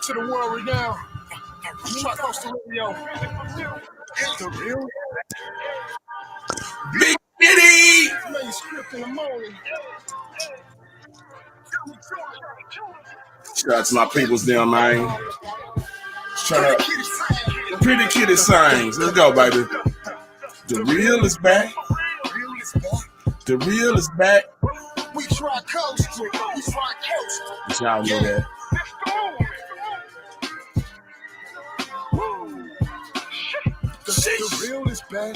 To the world right now. Tricoastal Radio. The real Big Kitty. manuscript in the morning. Shout out to my peoples there, man. Shout out. Pretty Kitty sings. Let's go, baby. The real is back. The real is back. We Tricoastal. We Tricoastal. Y'all know that. The real is back.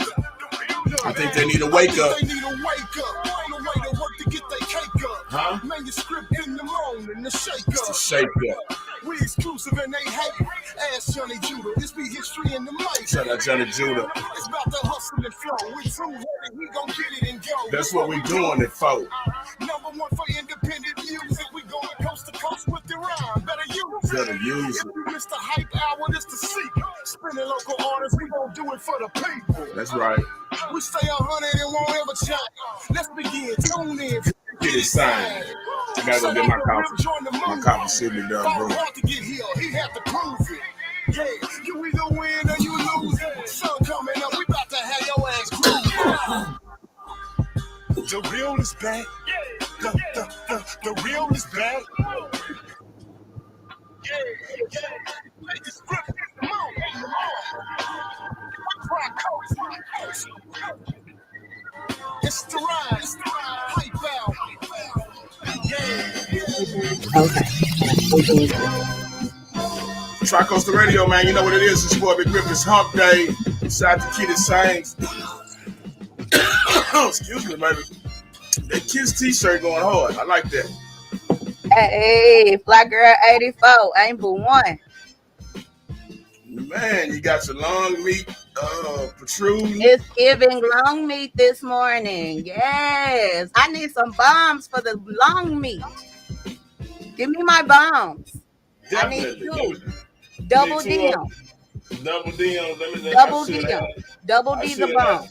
I think they need to wake up. They need to wake up. Find a way to work to get their cake up. Huh? Manuscript in the morning, the shake It's the up. shake up. We exclusive and they hate. Ask Johnny Judah. This be history in the mic. Shout out Johnny Judah. It's about the hustle and flow. We too heavy, we gon' get it and go. That's what we doing it for. Number one for independent music. We going coast to coast with the rhyme. Better use it. Better use If it. you miss the hype hour, this the secret. Spinning local artists, we gon' do it for the people. That's right. We stay 100 and won't ever change. Let's begin. Tune in. Get it signed. I gotta go get my coffee. My coffee should be done, bro. Hard to get here. He had to prove it. Yeah, you either win or you lose. Sun coming up, we about to have your ass groove. The real is back. The real is back. It's the ride. It's the ride. Hype out. Tricoastal Radio, man. You know what it is. It's boy Big Grip. It's Hump Day. Shout out to Kitty Sings. Excuse me, baby. That Kiss t-shirt going hard. I like that. Hey, Fly Girl 84, ain't but one. Man, you got your long meat protruding. It's giving long meat this morning. Yes. I need some bombs for the long meat. Give me my bombs. Definitely. I need two. Double D. Double D on them. Double D. Double D the bomb.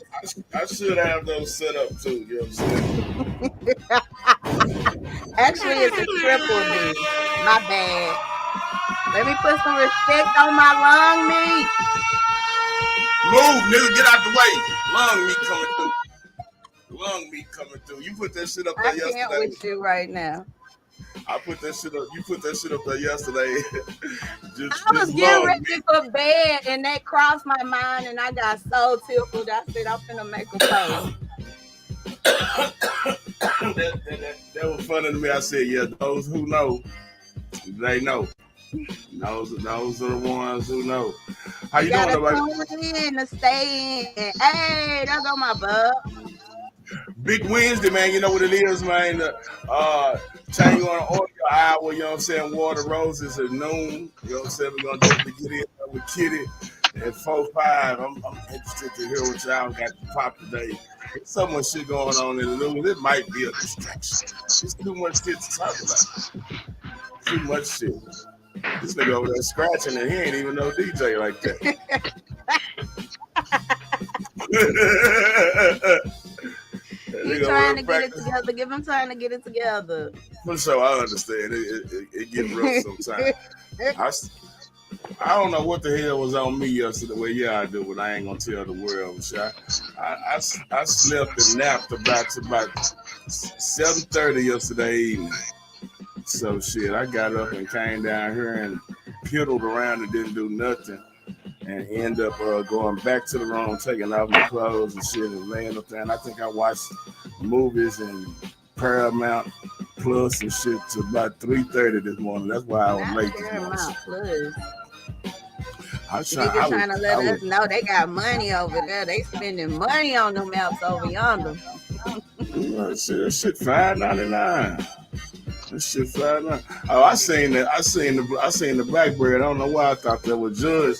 I should have those set up too. You know what I'm saying? Actually, it's a triple D. My bad. Let me put some respect on my long meat. Move, nigga, get out the way. Long meat coming through. Long meat coming through. You put that shit up there yesterday. I can't with you right now. I put that shit up. You put that shit up there yesterday. I was getting ready for bed, and that crossed my mind, and I got so tickled. I said, "I'm finna make a post." that was funny to me. I said, "Yeah, those who know, they know. Those are the ones who know." How you doing, everybody? Tune in to stay in. Hey, that's on my butt. Big Wednesday, man. You know what it is, man. Tell you on an audio hour, you know what I'm saying? Water Roses at noon. You know what I'm saying? We're going to definitely get in with Kitty at 4-5. I'm interested to hear what y'all got to pop today. There's so much shit going on in the news. It might be a distraction. There's too much shit to talk about. Too much shit. This nigga over there scratching and he ain't even no DJ like that. He's trying to get it together. Give him time to get it together. For sure, I understand. It get rough sometimes. I don't know what the hell was on me yesterday. Well, yeah, I do, but I ain't gonna tell the world. I slept and napped about 7:30 yesterday evening. So shit, I got up and came down here and piddled around and didn't do nothing. And end up going back to the room, taking off my clothes and shit and laying up there. And I think I watched movies and Paramount Plus and shit to about 3:30 this morning. That's why I was late this morning. They're trying to let us know they got money over there. They spending money on them apps over yonder. That shit $5.99. That shit $5.99. Oh, I seen the Blackberry. I don't know why I thought that was Judge.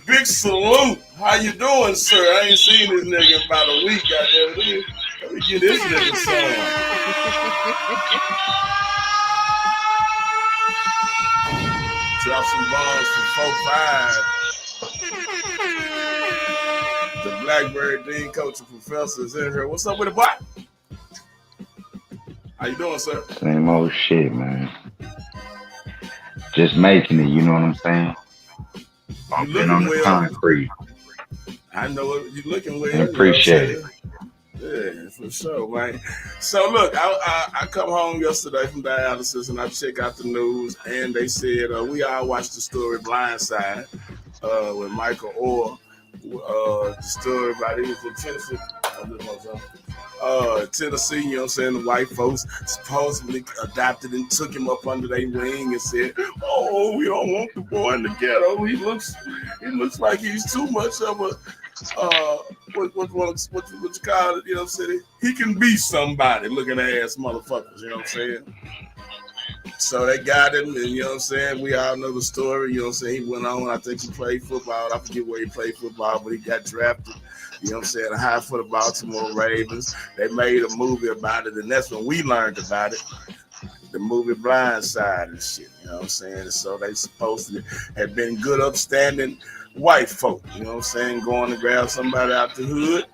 Big salute. How you doing, sir? I ain't seen this nigga in about a week. Goddamn, let me get this nigga song. Drop some bombs from 4-5. The Blackberry Dean Coach and Professor is in here. What's up with the boy? How you doing, sir? Same old shit, man. just making it. You know what I'm saying? You Bumping on looking the well. concrete. I know it. You looking I well. You know what I'm appreciate it. saying? Yeah, for sure, man. So look, I come home yesterday from dialysis and I check out the news and they said we all watched the story Blindside with Michael Orr. The story about he was in Tennessee. Tennessee, you know what I'm saying? The white folks supposedly adopted and took him up under their wing and said, "Oh, we don't want the boy in the ghetto. He looks like he's too much of a uh, what you call it? You know what I'm saying? He can be somebody looking ass motherfuckers. You know what I'm saying? So they got him, and you know what I'm saying? We all know the story. You know what I'm saying? He went on. I think he played football. I forget where he played football, but he got drafted. You know what I'm saying? High for the Baltimore Ravens. They made a movie about it, and that's when we learned about it. The movie Blindside and shit. You know what I'm saying? So they supposed to have been good, upstanding white folk. You know what I'm saying? Going to grab somebody out the hood.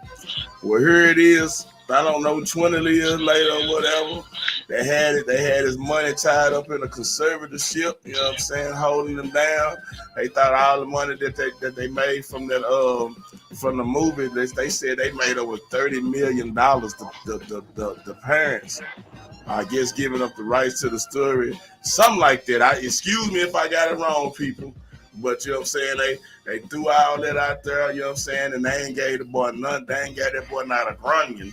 Well, here it is. I don't know, 20 years later or whatever. They had it. They had his money tied up in a conservatorship. You know what I'm saying? Holding them down. They thought all the money that they made from that from the movie. They said they made over $30 million. The parents, I guess, giving up the rights to the story, something like that. Excuse me if I got it wrong, people. But you know what I'm saying? They threw all that out there, you know what I'm saying? And they ain't gave the boy none. They ain't got that boy not a grunion.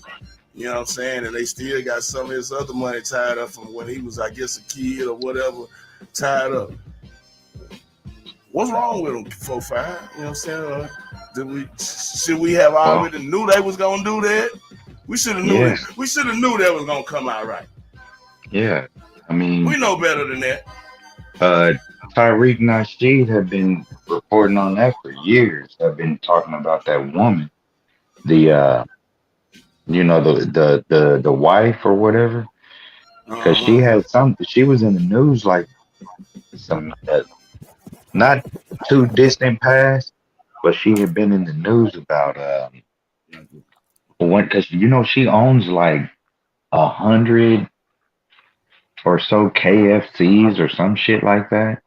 You know what I'm saying? And they still got some of his other money tied up from when he was, I guess, a kid or whatever, tied up. What's wrong with him, 4-5? You know what I'm saying? Should we have Well, already knew they was gonna do that? We should have knew yeah, it. We should have knew that was gonna come out right. yeah. I We mean, know better than that. uh, Tyreek Nasheed have been reporting on that for years. Have been talking about that woman, the the wife or whatever, because she Uh-huh. had some. She was in the news like some not too distant past, but she had been in the news about when because she owns like 100 or so KFCs or some shit like that.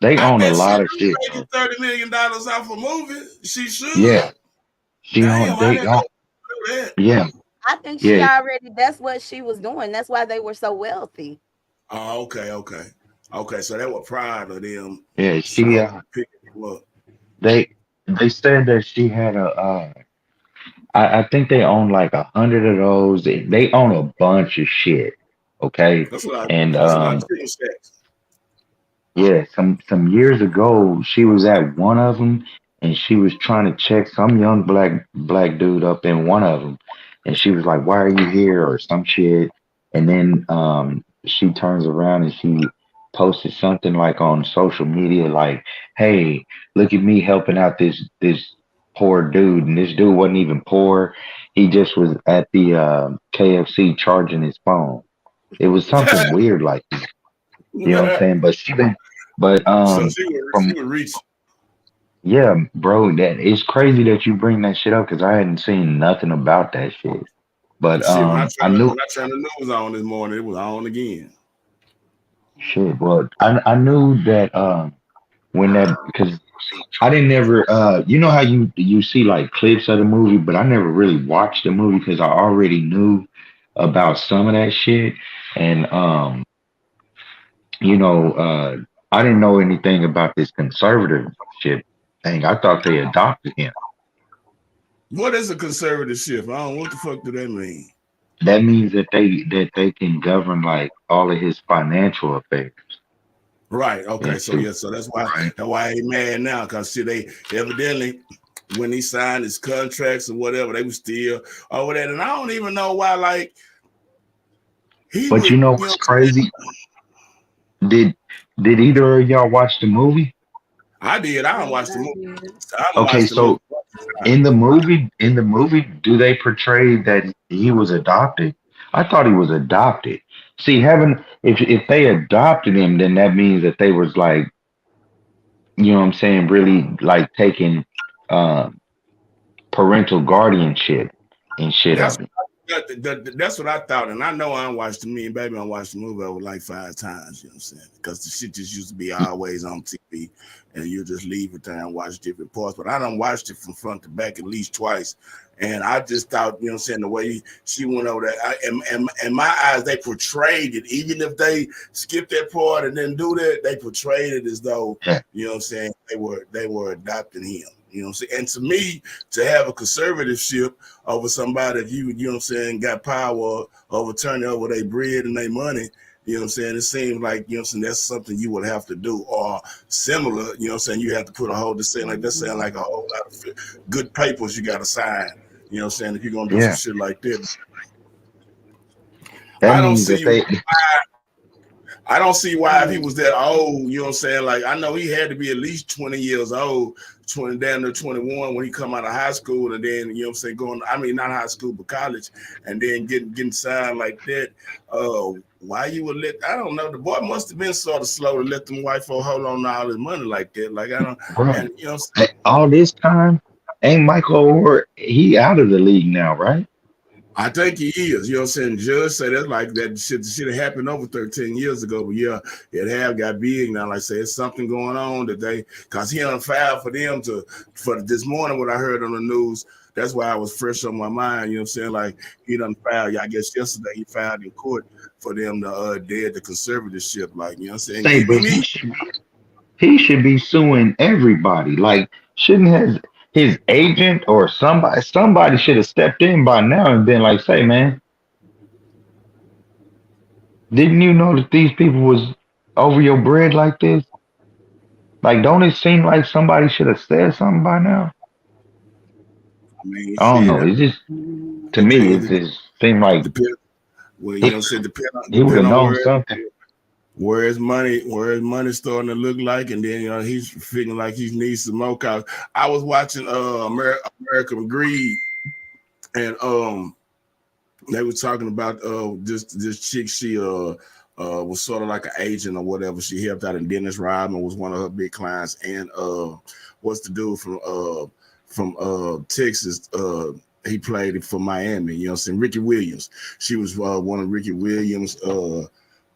They I own a bet she lot of do shit, making bro. $30 million off a movie. She should. Yeah, she own. Damn, I They didn't own. know that. Yeah, I think she yeah, already, that's what she was doing. That's why they were so wealthy. Oh, okay. So that was proud of them yeah. She supposed to pick him up. they they said that she had a I think they own like 100 of those. They own a bunch of shit. Okay. That's a lot. And That's a lot of chicken stacks. yeah, some years ago she was at one of them and she was trying to check some young black dude up in one of them. And she was like, "Why are you here?" or some shit. And then she turns around and she posted something like on social media like, "Hey, look at me helping out this poor dude." And this dude wasn't even poor. He just was at the KFC charging his phone. It was something weird like that. You know what I'm saying? But but So she from would reach. yeah, bro, that it's crazy that you bring that shit up because I hadn't seen nothing about that shit. But Shit, I knew when I turned the news on this morning, it was on again. shit. Well, I knew that when that because I didn't never you know how you see like clips of the movie, but I never really watched the movie because I already knew about some of that shit. And you know, I didn't know anything about this conservatorship thing. I thought they adopted him. What is a conservative shift? I don't. What the fuck do that mean? That means that they can govern like all of his financial affairs. Right. Okay. And So shit. yeah. So Right. that's why he mad now because see they evidently when he signed his contracts or whatever they was still over that and I don't even know why like he But would you know you know what's crazy? Did did either of y'all watch the movie? I did. I don't Yeah, watch the I movie. did. I don't Okay, watch the movie. so in the movie, do they portray that he was adopted? I thought he was adopted. See, having if they adopted him, then that means that they was like, you know what I'm saying, really like taking uh, parental guardianship and shit That's of him. That's what I thought, and I know I watched me and baby. I watched the movie over like 5 times. You know what I'm saying? Because the shit just used to be always on TV, and you just leave it there and watch different parts. But I done watched it from front to back at least twice, and I just thought, you know what I'm saying, the way she went over there, in my eyes, they portrayed it. Even if they skipped that part and didn't do that, they portrayed it as though, you know what I'm saying, they were adopting him. You know what I'm saying? And to me, to have a conservatorship over somebody, if you know what I'm saying, got power over turning over their bread and their money, you know what I'm saying? It seems like, you know what I'm saying, that's something you would have to do. Or similar, you know what I'm saying, you have to put a whole, this saying like that sound like a whole lot of good papers you gotta sign. You know what I'm saying? If you're gonna do some shit like that. That I don't means see that they I don't see why if he was that old, you know what I'm saying? Like, I know he had to be at least 20 years old, 20 down to 21 when he come out of high school, and then, you know what I'm saying, going, I mean, not high school, but college, and then getting signed like that. Why you would let, I don't know, the boy must have been sort of slow to let them white folk hold on to all his money like that. Like, I don't, bro, and, you know what I'm saying? all this time ain't Michael O'Rourke, he out of the league now, right? I think he is. You know what I'm saying? Judge said that like that shit have happened over 13 years ago. But yeah, it have got big now. Like I said, it's something going on that they, because he unfiled for them for this morning what I heard on the news. That's why I was fresh on my mind. You know what I'm saying? Like he done filed. Yeah, I guess yesterday he filed in court for them to dead the conservatorship. Like, you know what I'm saying? Say, Give but me. he should be suing everybody. Like, shouldn't his agent or somebody should have stepped in by now and been like, say, man, didn't you know that these people was over your bread like this? Like, don't it seem like somebody should have said something by now? I mean, I don't shit. know. It's just, to It, me, it it, just seemed like depend. Well, you he, know, what I'm saying he would depend have on known something. where his money starting to look like, and then, you know, he's feeling like he needs some more. Cause I was watching American Greed, and they were talking about this chick. She was sort of like an agent or whatever. She helped out, and Dennis Rodman was one of her big clients. And what's the dude from Texas? He played it for Miami. You know what I'm saying? Ricky Williams. She was one of Ricky Williams.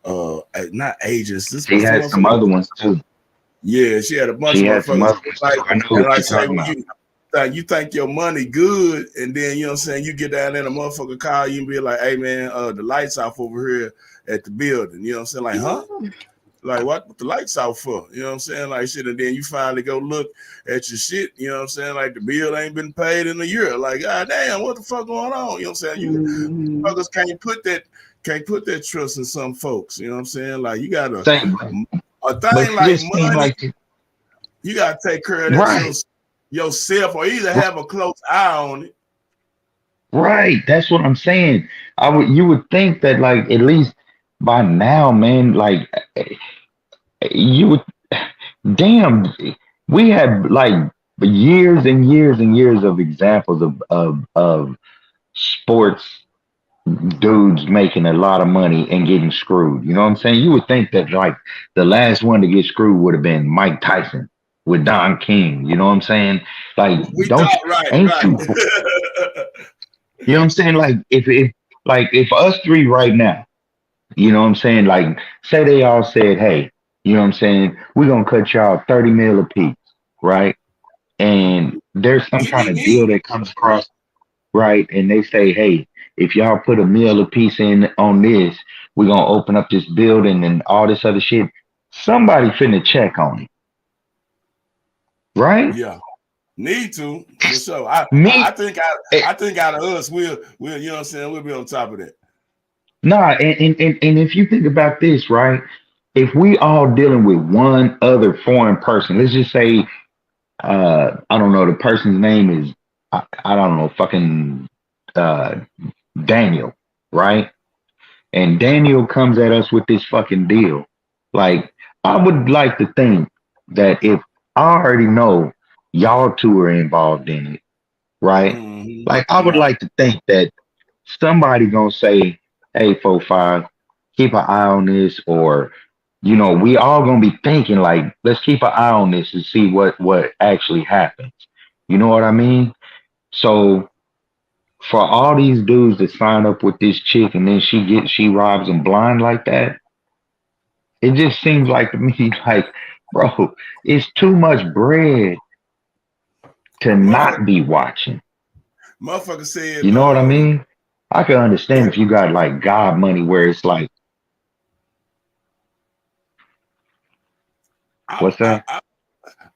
Not agents. This She was the had some other motherfucker. ones too. Yeah, she had a bunch She of had some motherfuckers. other ones Like, too. I know and what like you're say talking when about. you think your money good, and then, you know what I'm saying, you get down there and a motherfucker call you and be like, hey man, the lights off over here at the building. You know what I'm saying? Like, huh? Like, what the lights out for? You know what I'm saying? Like shit, and then you finally go look at your shit, you know what I'm saying? Like the bill ain't been paid in a year. Like, god damn, what the fuck going on? You know what I'm saying? You fuckers can't put that trust in some folks. You know what I'm saying? Like you gotta Same, a but thing it like just seemed money, like you gotta take care of that right, yourself, or either have a close eye on it. right. That's what I'm saying. You would think that like at least by now, man, like you would damn we have like years and years and years of examples of sports dudes making a lot of money and getting screwed. You know what I'm saying? You would think that like the last one to get screwed would have been Mike Tyson with Don King. You know what I'm saying? Like, We don't you thought right, ain't right. you you know what I'm saying? Like if us three right now, you know what I'm saying? Like say they all said, hey, you know what I'm saying, we're gonna cut y'all 30 mil a piece, right? And there's some kind of deal that comes across, right? And they say, hey, if y'all put a meal a piece in on this, we're gonna open up this building and all this other shit. Somebody finna check on it, right? Yeah, need to for sure. I Me, I think eh, I think out of us, we'll you know what I'm saying, we'll be on top of that. nah, and if you think about this, right? If we all dealing with one other foreign person, let's just say, I don't know, the person's name is, I don't know, fucking uh, Daniel, right? And Daniel comes at us with this fucking deal. Like, I would like to think that if I already know y'all two are involved in it, right? Like, I would Right. like to think that somebody gonna say, "Hey, 4-5, keep an eye on this," or we all gonna be thinking like, "Let's keep an eye on this and see what actually happens." You know what I mean? So for all these dudes to sign up with this chick and then she robs them blind like that, it just seems like to me like, bro, it's too much bread to not Motherfucker, be watching. motherfucker said, You know what I mean? I can understand if you got like God money where it's like, I, what's I, that? I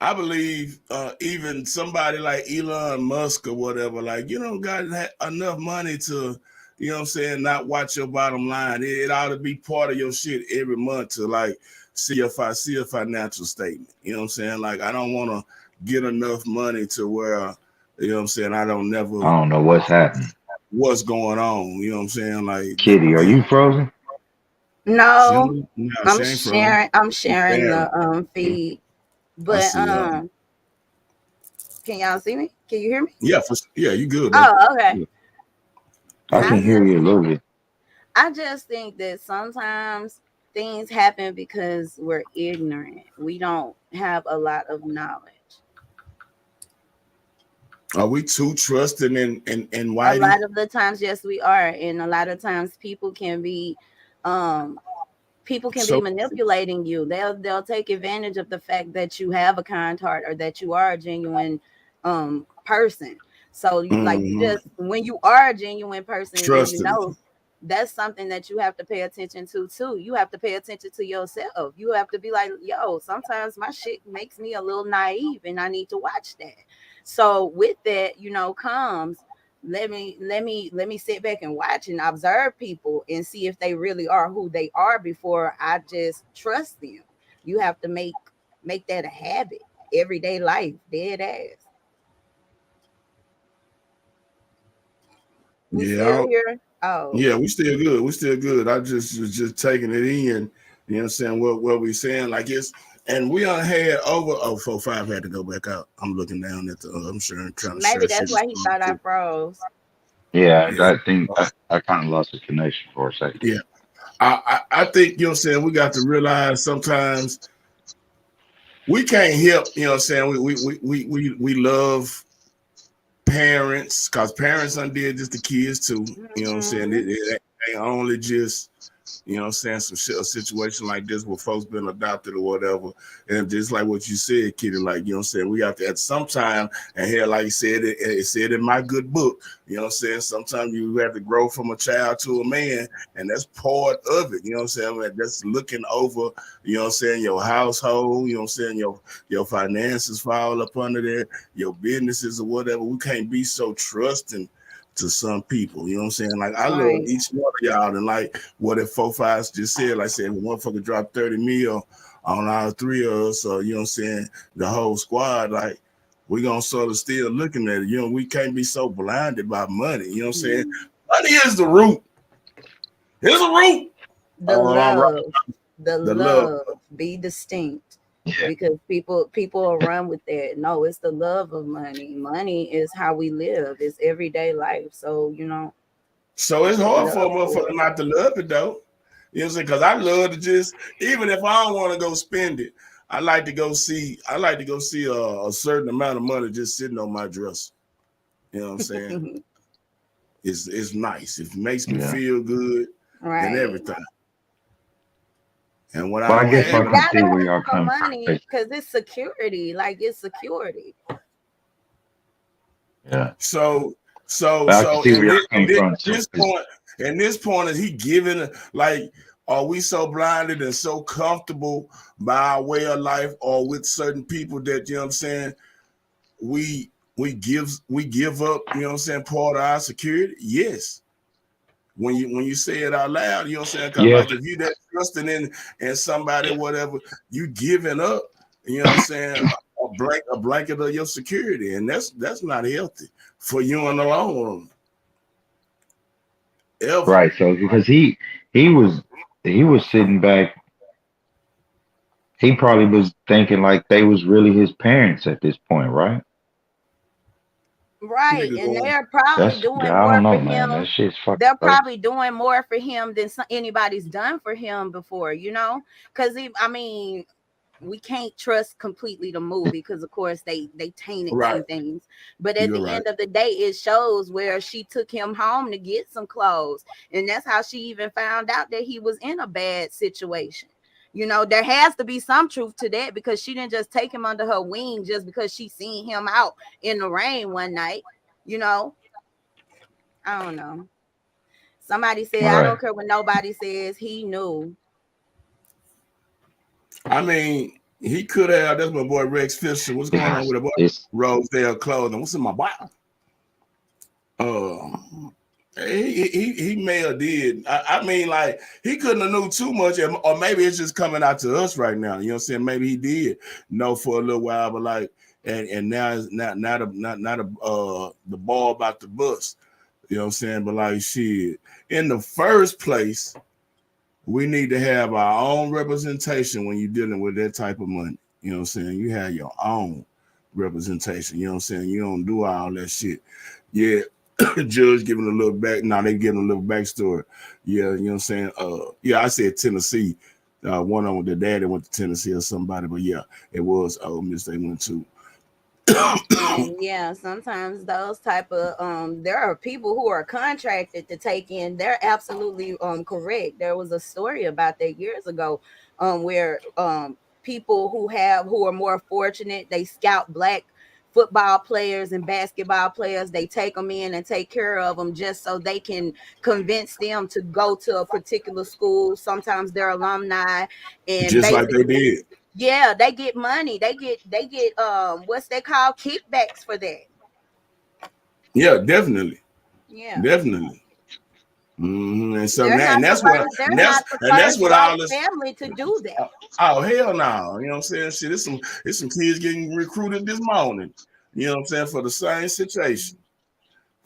I believe even somebody like Elon Musk or whatever, like you don't got enough money to, you know what I'm saying, not watch your bottom line. It ought to be part of your shit every month to like see a financial statement. You know what I'm saying? Like I don't want to get enough money to where, you know what I'm saying, I don't I never don't know what's happening. what's going on. You know what I'm saying? Like Kitty, are you frozen? No, she ain't from. I'm She's sharing barren. the feed. I But see. can y'all see me? Can you hear me? Yeah, you good though. Oh, okay. Yeah, I yeah, I can yeah. hear just you a little bit. I just think that sometimes things happen because we're ignorant. We don't have a lot of knowledge. Are we too trusting in A Whitey? lot of the times, yes, we are, and a lot of times um people can be So manipulating you. They'll take advantage of the fact that you have a kind heart or that you are a genuine person. So you mhm, just when you are a genuine person, then you trusting. know that's something that you have to pay attention to too. You have to pay attention to yourself. You have to be like, yo, sometimes my shit makes me a little naive and I need to watch that. So with that, comes let me sit back and watch and observe people and see if they really are who they are before I just trust them. You have to make that a habit. Everyday life, dead ass. We still Yeah, here? Oh, yeah, we still good. We still good. I just was just taking it in. You know what I'm saying? What we saying? Like it's and we done had over 045 had to go back out. I'm looking down at the I'm sure trying to maybe share that's shit. why he thought I froze. Yeah, Yeah. I think I kind of lost the connection for a second. Yeah. I think, you know what I'm saying, we got to realize sometimes we can't help, you know what I'm saying? We love parents because parents undid just the kids too. You know what I'm saying? Mhm. It ain't only just, you know what I'm saying, some shit, a situation like this where folks been adopted or whatever. And just like what you said, Kitty, like, you know what I'm saying, we have to at some time, and here, like you said, it said in my good book, you know what I'm saying, sometimes you have to grow from a child to a man, and that's part of it, you know what I'm saying, like, that's looking over, you know what I'm saying, your household, you know what I'm saying, your finances fall up under there, your businesses or whatever. We can't be so trusting to some people, you know what I'm saying? Like I love Right. each one of y'all, and like what if 4 5 just said, like I said, if one fucker dropped 30 mil on all three of us, or you know what I'm saying, the whole squad, like we gonna sort of still looking at it. You know, we can't be so blinded by money. You know what I'm saying? Money is the root. Here's a root. The All right, love, the the love. love, be distinct. Yeah, Because people will run with that. No, it's the love of money. Money is how we live. It's everyday life. So, So it's hard for a love for motherfucker it. not to love it though. You know what I'm saying? Because I love to just, even if I don't want to go spend it, I like to go see a certain amount of money just sitting on my dresser. You know what I'm saying? It's nice. It makes me yeah. feel good and Right. everything. And when I Well, I don't guess And have I you it, can see gotta where have y'all some coming from. money because it's security. Like it's security. Yeah, so but I can see where in y'all this in coming this, from. So, this point, in this point, is he giving like are we so blinded and so comfortable by our way of life or with certain people that you know what I'm saying? We give up, you know what I'm saying, part of our security? Yes. When you say it out loud, you know what I'm saying? Cause yeah, like if you that trusting in somebody, whatever, you giving up, you know what I'm saying, a blanket of your security. And that's not healthy for you in the long run. Ever. right. So because he was he was sitting back, he probably was thinking like they was really his parents at this point, right? Right. Nigga And going, they're probably That's doing I more don't for know, man. That him. shit's fucking They're crazy. probably doing more for him than anybody's done for him before, Because I mean, we can't trust completely the movie because of course they tainted Right. some things, but at You're the right. end of the day it shows where she took him home to get some clothes, and that's how she even found out that he was in a bad situation. You know, there has to be some truth to that because she didn't just take him under her wing just because she seen him out in the rain one night. You know, I don't know. Somebody said, I Right. don't care what nobody says, he knew. I mean, he could have. That's my boy Rex Fisher. What's going on with the boy? It's Rosedale clothing. What's in my bottle? Uh, he may have did. I mean, like he couldn't have knew too much, or maybe it's just coming out to us right now. You know what I'm saying? Maybe he did know for a little while, but like, and now it's not the ball about the bus. You know what I'm saying? But like, shit, in the first place, we need to have our own representation when you're dealing with that type of money. You know what I'm saying? You have your own representation. You know what I'm saying? You don't do all that shit. Yeah, judge giving a little back. Now they giving a little backstory. Yeah, you know what I'm saying? Yeah, I said Tennessee. One of them, the daddy went to Tennessee or somebody, but yeah, it was Ole Miss they went to. And yeah, sometimes those type of there are people who are contracted to take in. They're absolutely correct. There was a story about that years ago where people who are more fortunate, they scout black football players and basketball players. They take them in and take care of them just so they can convince them to go to a particular school. Sometimes they're alumni, and Just like they basically, did. yeah, they get money. They get what's they call kickbacks for that. Yeah, definitely, Yeah. definitely. And so They're now, not and the that's what first, they're and not that's the and that's first what white all this. family to do that. Oh hell no! You know what I'm saying? Shit, it's some kids getting recruited this morning. You know what I'm saying for the same situation.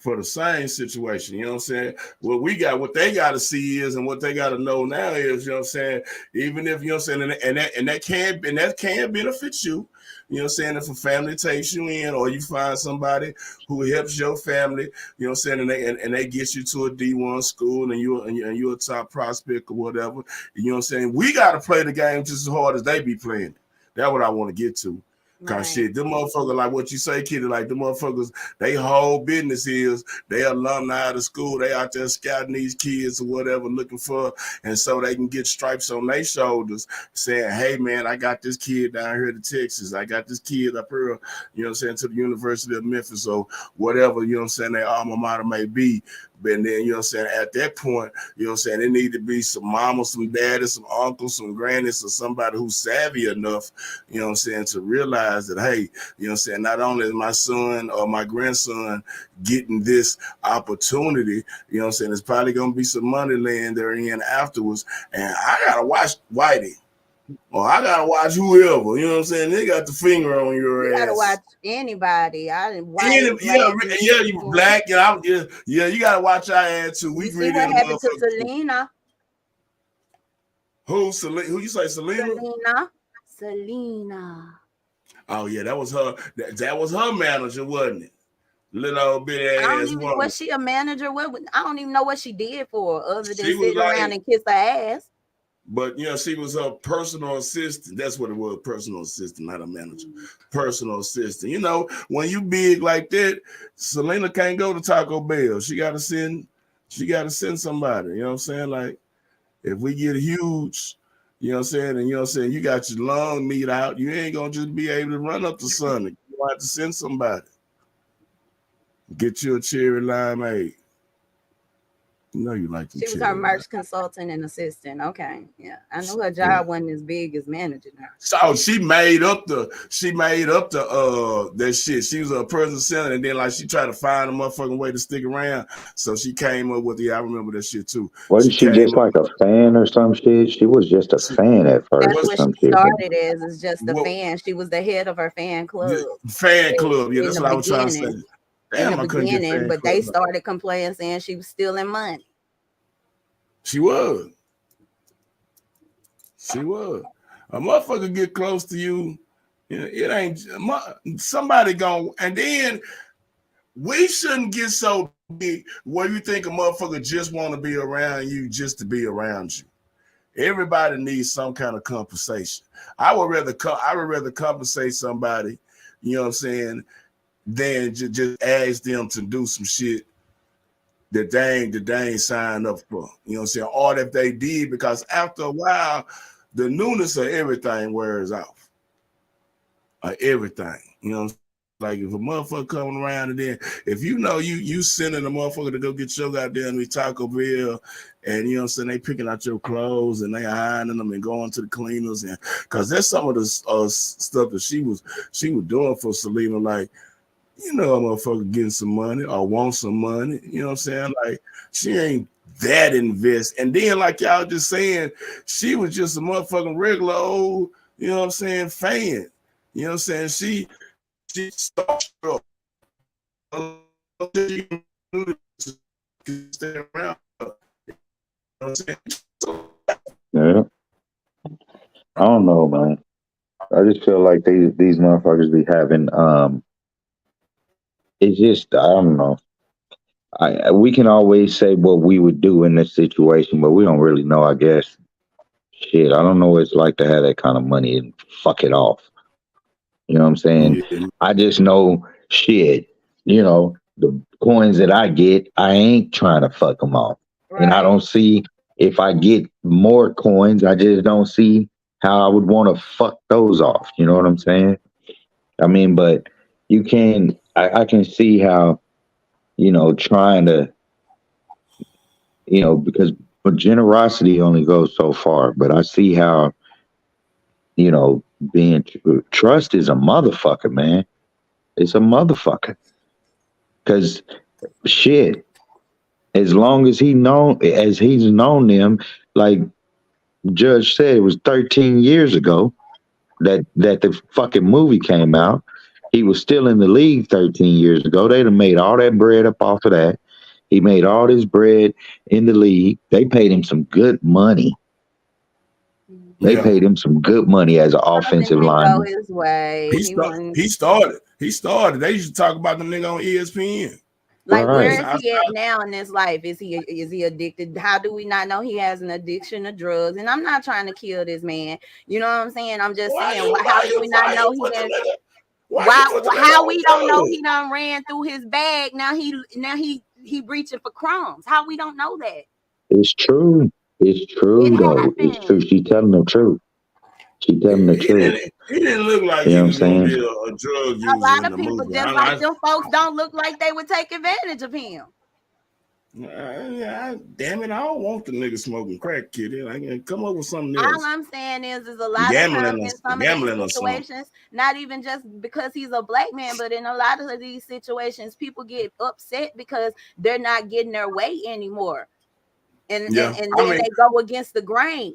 For the same situation. You know what I'm saying? What they got to see is, and what they got to know now is, you know what I'm saying? Even if, you know what I'm saying, and that can benefit you. You know what I'm saying? If a family takes you in, or you find somebody who helps your family, you know what I'm saying, and they get you to a D1 school, and you're a top prospect or whatever. You know what I'm saying? We got to play the game just as hard as they be playing. That's what I want to get to. Cause Right. shit, them motherfuckers, like what you say, Kitty, like the motherfuckers, they whole business is they alumni out of school. They out there scouting these kids or whatever, looking for, and so they can get stripes on their shoulders, saying, "Hey man, I got this kid down here to Texas. I got this kid up here, you know what I'm saying, to the University of Memphis or whatever, you know what I'm saying, their alma mater may be." But then, you know what I'm saying, at that point, you know what I'm saying, there need to be some mama, some daddy, some uncles, some grannies, or somebody who's savvy enough, you know what I'm saying, to realize that, hey, you know what I'm saying, not only is my son or my grandson getting this opportunity, you know what I'm saying, there's probably going to be some money laying there in afterwards. And I got to watch Whitey. Or I gotta watch whoever, you know what I'm saying? They got the finger on You your gotta watch ass. anybody. I Yeah, white, black, and yeah, you Asian. black, yeah, you gotta watch our ass too. We You see greedy what in the happened to motherfucker too. Selena? Who you say, Selena? Selena. Selena. Oh yeah, that was her. That was her manager, wasn't it? Little old bitty I don't ass even woman. was she a manager? What I don't even know what she did for her other than She was sitting around like, and kiss her ass. but she was her personal assistant. That's what it was, personal assistant, not a manager. Personal assistant. You know, when you big like that, Selena can't go to Taco Bell. She gotta send somebody. You know what I'm saying? Like, if we get huge, you know what I'm saying, and you know what I'm saying, you got your lung meat out, you ain't gonna just be able to run up to Sunday. You have to send somebody. Get you a cherry limeade. You know you like them She was her cherry limeade. merch consultant and assistant. Okay. Yeah. I knew her job wasn't as big as managing her. So she made up the that shit. She was a person center, and then like she tried to find a motherfucking way to stick around. So she came up with I remember that shit too. wasn't She she came just up like a fan or some shit? She was just a she fan at first That's or was what she some shit. started as, is just a what fan. She was the head of her fan club fan club. Yeah, in that's the what I was trying to say. beginning. In the Damn, I couldn't get beginning, fan but they club. started complaining saying she was stealing money. She was. She was. A motherfucker get close to you, it ain't somebody going, and then we shouldn't get so big where you think a motherfucker just want to be around you just to be around you. Everybody needs some kind of compensation. I would rather compensate somebody, you know what I'm saying, than just ask them to do some shit that they ain't signed up for. You know what I'm saying? Or if they did, because after a while, the newness of everything wears off. Everything. You know what I'm saying? Like if a motherfucker coming around and then if you know you sending a motherfucker to go get your goddamn Taco Bell and you know what I'm saying, they picking out your clothes and they ironing them and going to the cleaners and because that's some of the stuff that she was doing for Selena, like you know a motherfucker getting some money or want some money, you know what I'm saying? Like she ain't that invest. And then like y'all just saying, she was just a motherfucking regular old, you know what I'm saying, fan. You know what I'm saying? She starstruck. Stay around. You know what I'm saying? Yeah. I don't know, man. I just feel like these motherfuckers be having it's just I don't know. We can always say what we would do in this situation, but we don't really know, I guess. Shit, I don't know what it's like to have that kind of money and fuck it off. You know what I'm saying? Yeah. I just know shit, the coins that I get, I ain't trying to fuck them off. And I Right. don't see if I get more coins, I just don't see how I would want to fuck those off. You know what I'm saying? I mean, but I can see how, trying to, because but generosity only goes so far. But I see how, you know, being trust is a motherfucker, man. It's a motherfucker. Because shit, as long as he's known them, like Judge said, it was 13 years ago that the fucking movie came out. He was still in the league 13 years ago. They'd have made all that bread up off of that. He made all this bread in the league. They paid him some good money. They Yeah. paid him some good money as an Something offensive didn't go lineman. his way. He He start, wasn't he started. He started. They used to talk about the nigga on ESPN. like, Right. where is he at now in his life? Is he addicted? How do we not know he has an addiction to drugs? And I'm not trying to kill this man. You know what I'm saying? I'm just Why saying, you how why do you we not why you know he put the didn't? nigga why you Why? put the nigga How on we don't know drugs? he done ran through his bag? Now he reaching for crumbs. How we don't know that? It's true. It's It true though. It's true. happened. She telling the truth. She telling the truth. He didn't look like You know he what I'm was gonna saying? be a drug A user lot in of the people, movie. just like them folks, don't look like they would take advantage of him. Damn it, I don't want the nigga smoking crack, kid. I can come up with something All else. I'm saying is a lot of times in some of these Gambling or something. situations, not even just because he's a black man, but in a lot of these situations, people get upset because they're not getting their way anymore. And and, Yeah. and I then mean, they go against the grain.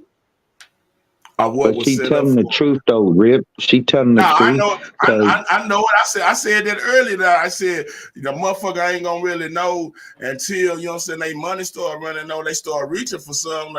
what But was she set up telling the for. truth though, Rip. She telling the No, I truth know, because I know what I said. I said that earlier. That I said the motherfucker ain't gonna really know until you know what I'm saying. They money start running. Know they start reaching for something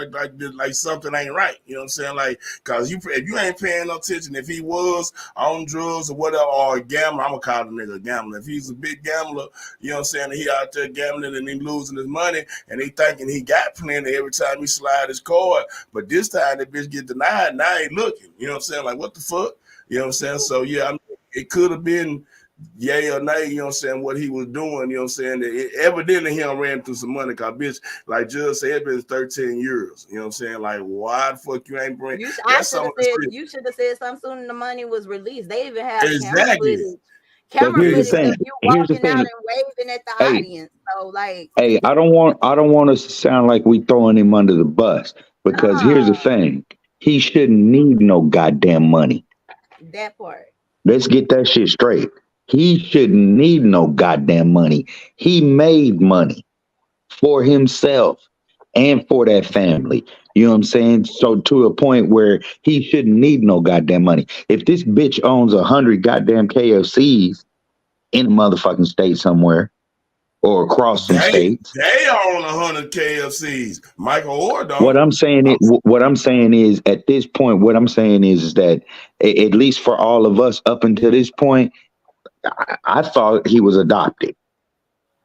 like something ain't right. You know what I'm saying? Like because if you ain't paying no attention, if he was on drugs or whatever or a gambler, I'm gonna call the nigga a gambler. If he's a big gambler, you know what I'm saying. He out there gambling and he losing his money and he thinking he got plenty every time he slide his card, but this time the bitch get denied. Now he looking. You know what I'm saying? Like what the fuck? You know what I'm saying? So yeah, I mean, it could have been yay or nay, you know what I'm saying, what he was doing, you know what I'm saying? Evidently he ran through some money, cause bitch, like Judge said, it been 13 years. You know what I'm saying? Like, why the fuck you ain't bring I that's should some have of the said shit. you should have said something soon as the money was released. They even have camera Exactly. footage. but Camera here's the footage Exactly. of thing. you Here's the walking out thing. and waving at the Hey, audience. So like, hey, I don't want us to sound like we throwing him under the bus because here's the no, thing. He shouldn't need no goddamn money. that part. Let's get that shit straight. He shouldn't need no goddamn money. He made money for himself and for that family. You know what I'm saying? So to a point where he shouldn't need no goddamn money. If this bitch owns 100 goddamn KFCs in a motherfucking state somewhere or across some states, They own 100 KFCs. Michael Orr what don't. I'm saying is, what I'm saying is, at this point, what I'm saying is that at least for all of us up until this point, I thought he was adopted.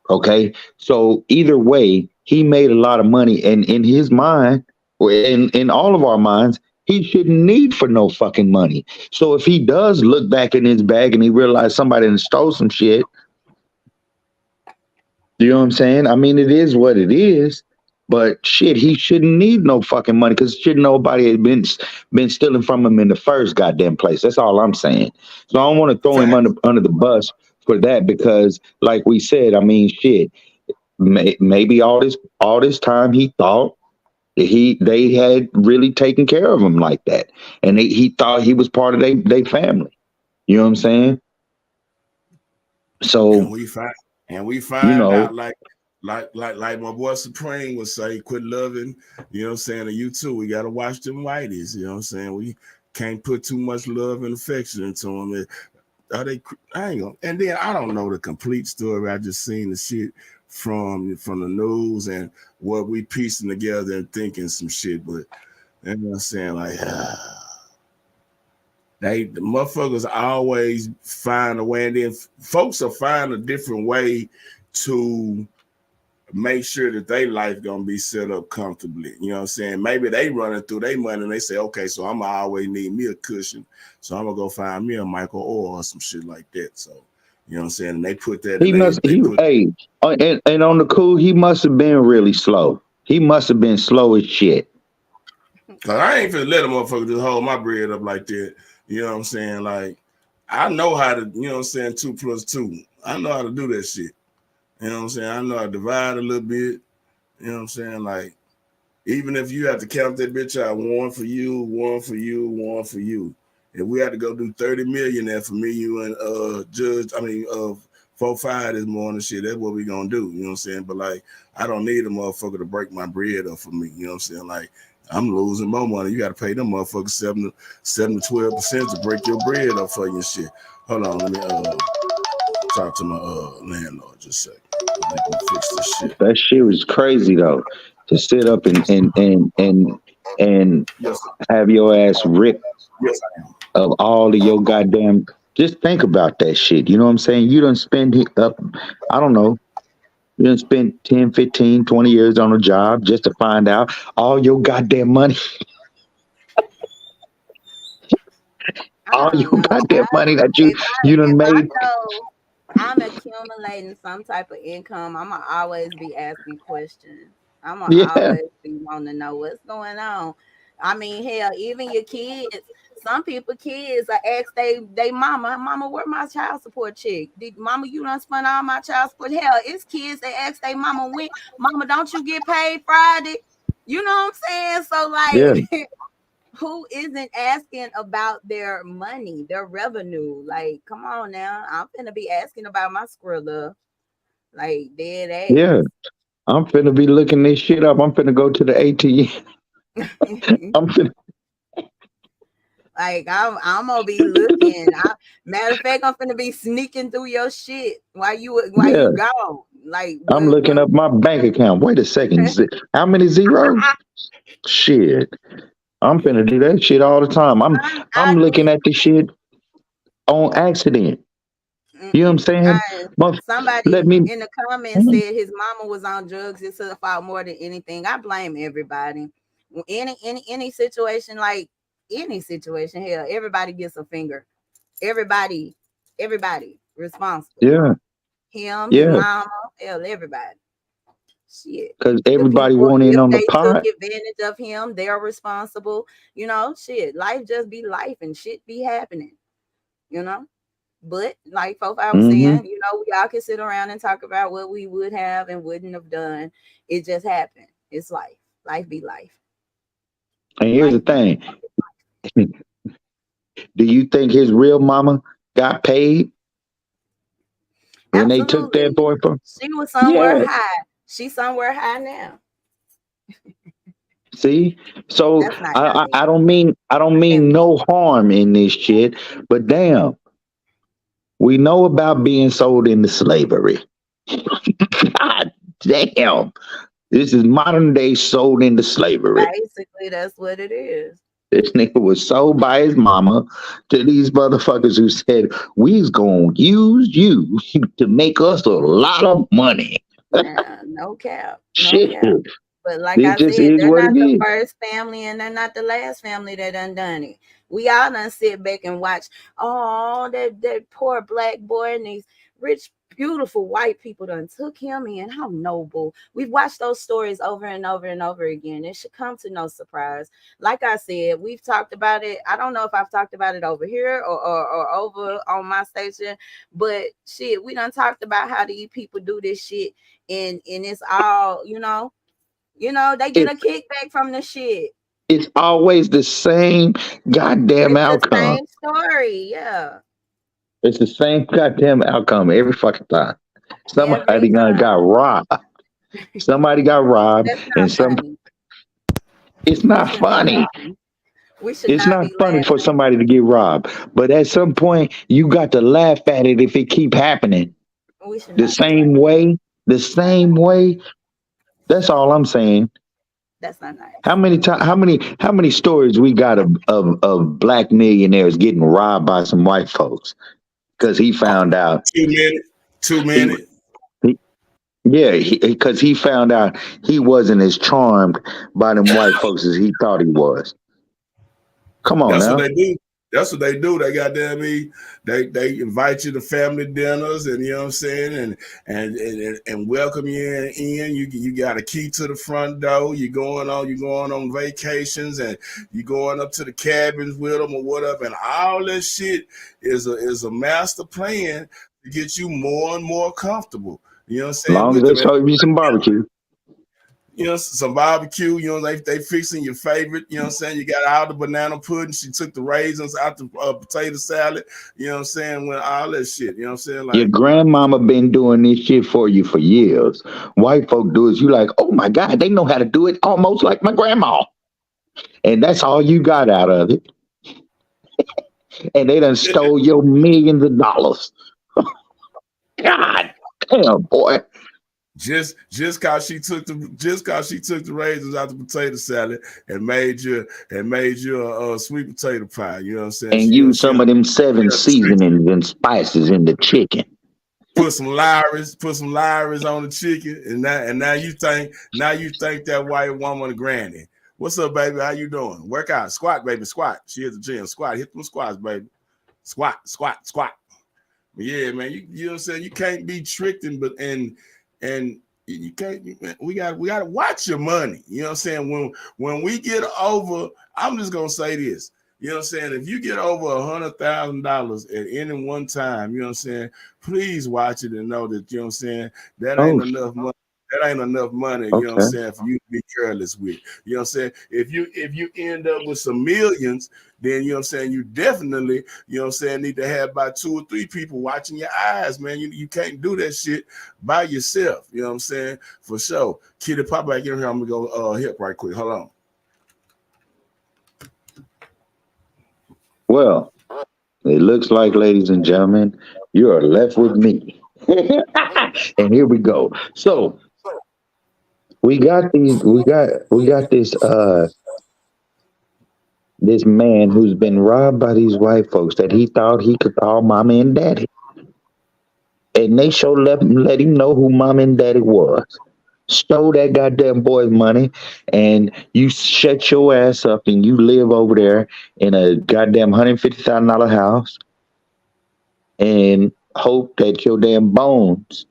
Okay. So either way, he made a lot of money. And in his mind, in all of our minds, he shouldn't need for no fucking money. So if he does look back in his bag and he realized somebody done stole some shit, you know what I'm saying? I mean, it is what it is. But shit, he shouldn't need no fucking money because shit, nobody had been stealing from him in the first goddamn place. That's all I'm saying. So I don't want to throw him Facts. under the bus for that because, like we said, I mean, shit. Maybe all this time he thought they had really taken care of him like that, and he thought he was part of they family. You know what I'm saying? And So we you find know, out like my boy Supreme would say, quit loving, you know what I'm saying, and you too. We gotta watch them whiteys, you know what I'm saying? We can't put too much love and affection into them. Are they I ain't gonna and then I don't know the complete story. I just seen the shit from the news and what we piecing together and thinking some shit, but you know what I'm saying, like the motherfuckers always find a way, and then folks will find a different way to make sure that their life gonna be set up comfortably. You know what I'm saying? Maybe they running through their money and they say, okay, so I'm gonna always need me a cushion. So I'm gonna go find me a Michael or some shit like that. So you know what I'm saying? And they put that he and must they he put hey, and on the cool, he must have been really slow. He must have been slow as shit. cause I ain't finna let a motherfucker just hold my bread up like that. You know what I'm saying? Like I know how to, you know what I'm saying, 2 + 2. I know how to do that shit. You know what I'm saying? I know how to divide a little bit. You know what I'm saying? Like, even if you have to count that bitch out, one for you, one for you, one for you. If we had to go do 30 million there for me, you and Judge, 4-5 this morning, shit, that's what we gonna do. You know what I'm saying? But like, I don't need a motherfucker to break my bread up for me. You know what I'm saying? Like, I'm losing more money. You gotta pay them motherfuckers 7 to 12% to break your bread up for you and shit. Hold on, let me talk to my landlord just a second. I think we fix this shit. That shit was crazy though. To sit up and Yes, have your ass ripped yes, of all of your goddamn. Just think about that shit. You know what I'm saying? You don't spend up. I don't know. You done spent 10, 15, 20 years on a job just to find out all your goddamn money, all I your don't know. goddamn money that If you done I made. know I'm accumulating some type of income, I'm gonna always be asking questions. I'm gonna Yeah, always be wanting to know what's going on. I mean, hell, even your kids. Some people, kids, are ask they mama, where my child support check? Did mama you done spent all my child support? Hell, it's kids that ask they mama when, mama, don't you get paid Friday? You know what I'm saying? So yeah, like who isn't asking about their money, their revenue? Like, come on now. I'm gonna be asking about my Skrilla, like dead yeah. I'm finna be looking this shit up. I'm finna go to the ATM. ass. I'm finna, Like I'm gonna be looking. Matter of fact, I'm gonna be sneaking through your shit while yeah. you gone. Like I'm looking up my bank account. Wait a second. How many zeros? Shit. I'm finna do that shit all the time. I'm I do looking it. at the shit on accident. You know what I'm Mm-mm. saying? Let Somebody me. in the comments said his mama was on drugs. It's her fault more than anything. I blame everybody. Any situation, like any situation, hell, everybody gets a finger. Everybody, everybody responsible. Yeah, Him, his yeah. mama, hell, everybody. Shit. Because The everybody people, want in if on the they took pot. advantage of him, they're responsible. You know, shit. Life just be life and shit be happening. You know. But like folks, I was Hmm. saying, we all can sit around and talk about what we would have and wouldn't have done. It just happened. It's life. Life be life. And here's the Life be thing: do you think his real mama got paid when they took that absolutely. boy from? She was somewhere Yeah. high. She's somewhere high now. See, so That's not I Yanni. don't mean Family. no harm in this shit, but damn, we know about being sold into slavery. God damn, this is modern day sold into slavery. Basically, that's what it is. This nigga was sold by his mama to these motherfuckers who said, we's gonna use you to make us a lot of money. Nah, no cap. No Shit. cap. But like It I just said, is they're what not it the is. first family and they're not the last family that done it. We all done sit back and watch, oh, that poor black boy and these rich, beautiful white people done took him in. How noble. We've watched those stories over and over and over again. It should come to no surprise. Like I said, we've talked about it. I don't know if I've talked about it over here or over on my station, but shit, we done talked about how these people do this shit and it's all, they get It, a kickback from the shit. it's always the same goddamn It's the outcome. same story, yeah. It's the same goddamn outcome every fucking time. Every Somebody gonna got time. robbed. Somebody got robbed, That's and not some. funny. It's We not shouldn't be funny. laughing. We should It's not not be funny for laughing. somebody to get robbed, but at some point you got to laugh at it if it keep happening We should the not be same laughing. way. The same way. That's all I'm saying. That's not How nice. many times? How many stories we got of black millionaires getting robbed by some white folks because he Oh, found out 2 minutes, two he, minutes. he yeah because he found out he wasn't as charmed by them white folks as he thought he was. Come on That's what now. they do. That's what they do. They goddamn me. They invite you to family dinners, and you know what I'm saying, and welcome you in. You got a key to the front door. You going on vacations, and you going up to the cabins with them or whatever, and all this shit is a master plan to get you more and more comfortable. You know what I'm As saying long as with they them. serve you some barbecue. Some barbecue, they fixing your favorite, you know what I'm saying? You got all the banana pudding. She took the raisins out the potato salad, you know what I'm saying? When all that shit, you know what I'm saying? Your Like, grandmama been doing this shit for you for years. White folk do it. You like, oh my God, they know how to do it almost like my grandma. And that's all you got out of it. And they done stole your millions of dollars. God damn, boy. just cause she took the raisins out the potato salad and made you a sweet potato pie, you know what I'm saying? And She use she some of them seven a trick. seasonings and spices in the chicken. Put some lyres on the chicken, and now you think that white woman a granny. What's up, baby? How you doing? Work out, squat, baby, squat. She at the gym, squat, hit them squats, baby, squat, squat, squat. But yeah, man, you know what I'm saying? You can't be tricked and you can't. We got to watch your money. You know what I'm saying? When we get over, I'm just gonna say this. You know what I'm saying? If you get over $100,000 at any one time, you know what I'm saying? Please watch it and know that you know what I'm saying. That ain't Oh, enough money. That ain't enough money. You know what I'm okay. saying for you to be careless with. You know what I'm saying? If you end up with some millions, then you know what I'm saying. You definitely you know what I'm saying, need to have about 2 or 3 people watching your eyes, man. You can't do that shit by yourself. You know what I'm saying? For sure. Kitty, pop back in here. I'm gonna go hip right quick. Hold on. Well, it looks like, ladies and gentlemen, you are left with me. And here we go. So we got this man who's been robbed by these white folks that he thought he could call mama and daddy. And they sure let him know who mama and daddy was. Stole that goddamn boy's money, and you shut your ass up and you live over there in a goddamn $150,000 house and hope that your damn bones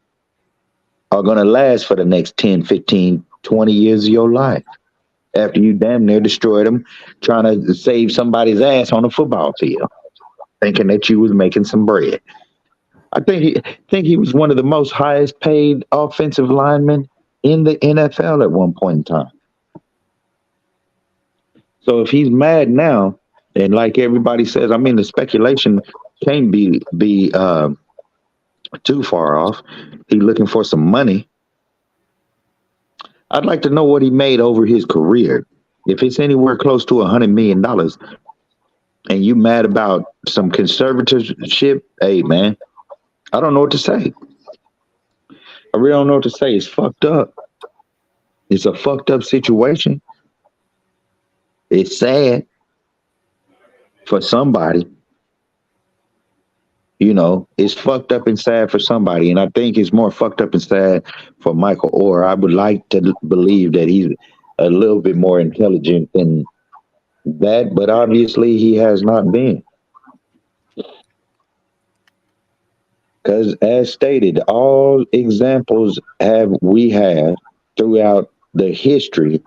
are gonna last for the next 10, 15, 20 years of your life after you damn near destroyed them trying to save somebody's ass on a football field, thinking that you was making some bread. I think he was one of the most highest paid offensive linemen in the NFL at one point in time. So if he's mad now, and like everybody says, I mean the speculation can't be too far off. He looking for some money. I'd like to know what he made over his career. If it's anywhere close to $100 million, and you mad about some conservatorship, hey man, I don't know what to say. I really don't know what to say. It's fucked up. It's a fucked up situation. It's sad for somebody. It's fucked up and sad for somebody, and I think it's more fucked up and sad for Michael Orr. I would like to believe that he's a little bit more intelligent than that, but obviously he has not been. Because, as stated, all examples have we have throughout the history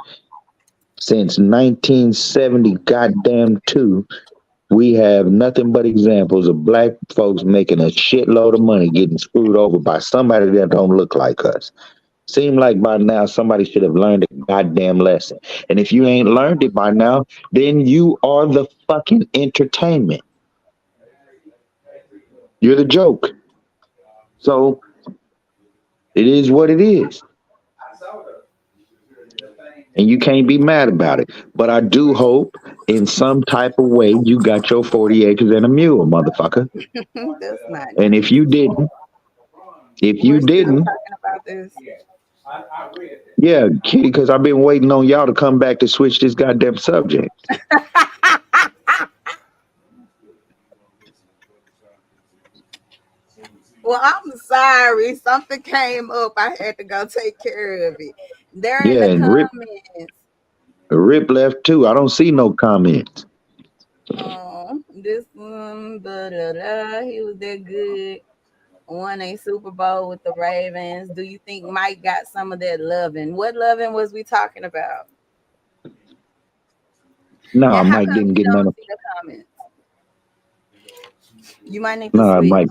since 1970 goddamn two. We have nothing but examples of black folks making a shitload of money getting screwed over by somebody that don't look like us. Seem like by now somebody should have learned a goddamn lesson. And if you ain't learned it by now, then you are the fucking entertainment. You're the joke. So it is what it is. And you can't be mad about it. But I do hope in some type of way you got your 40 acres and a mule, motherfucker. That's not And nice. if We're you still didn't, talking about this. yeah, kitty, because I've been waiting on y'all to come back to switch this goddamn subject. Well, I'm sorry. Something came up. I had to go take care of it. They're in Yeah, the and comments. Rip left too. I don't see no comments. Oh, this one, he was that good. Won a Super Bowl with the Ravens. Do you think Mike got some of that loving? What loving was we talking about? Nah, And how Mike come didn't you get none don't of. see the comments? You might need to Nah, switch. Mike.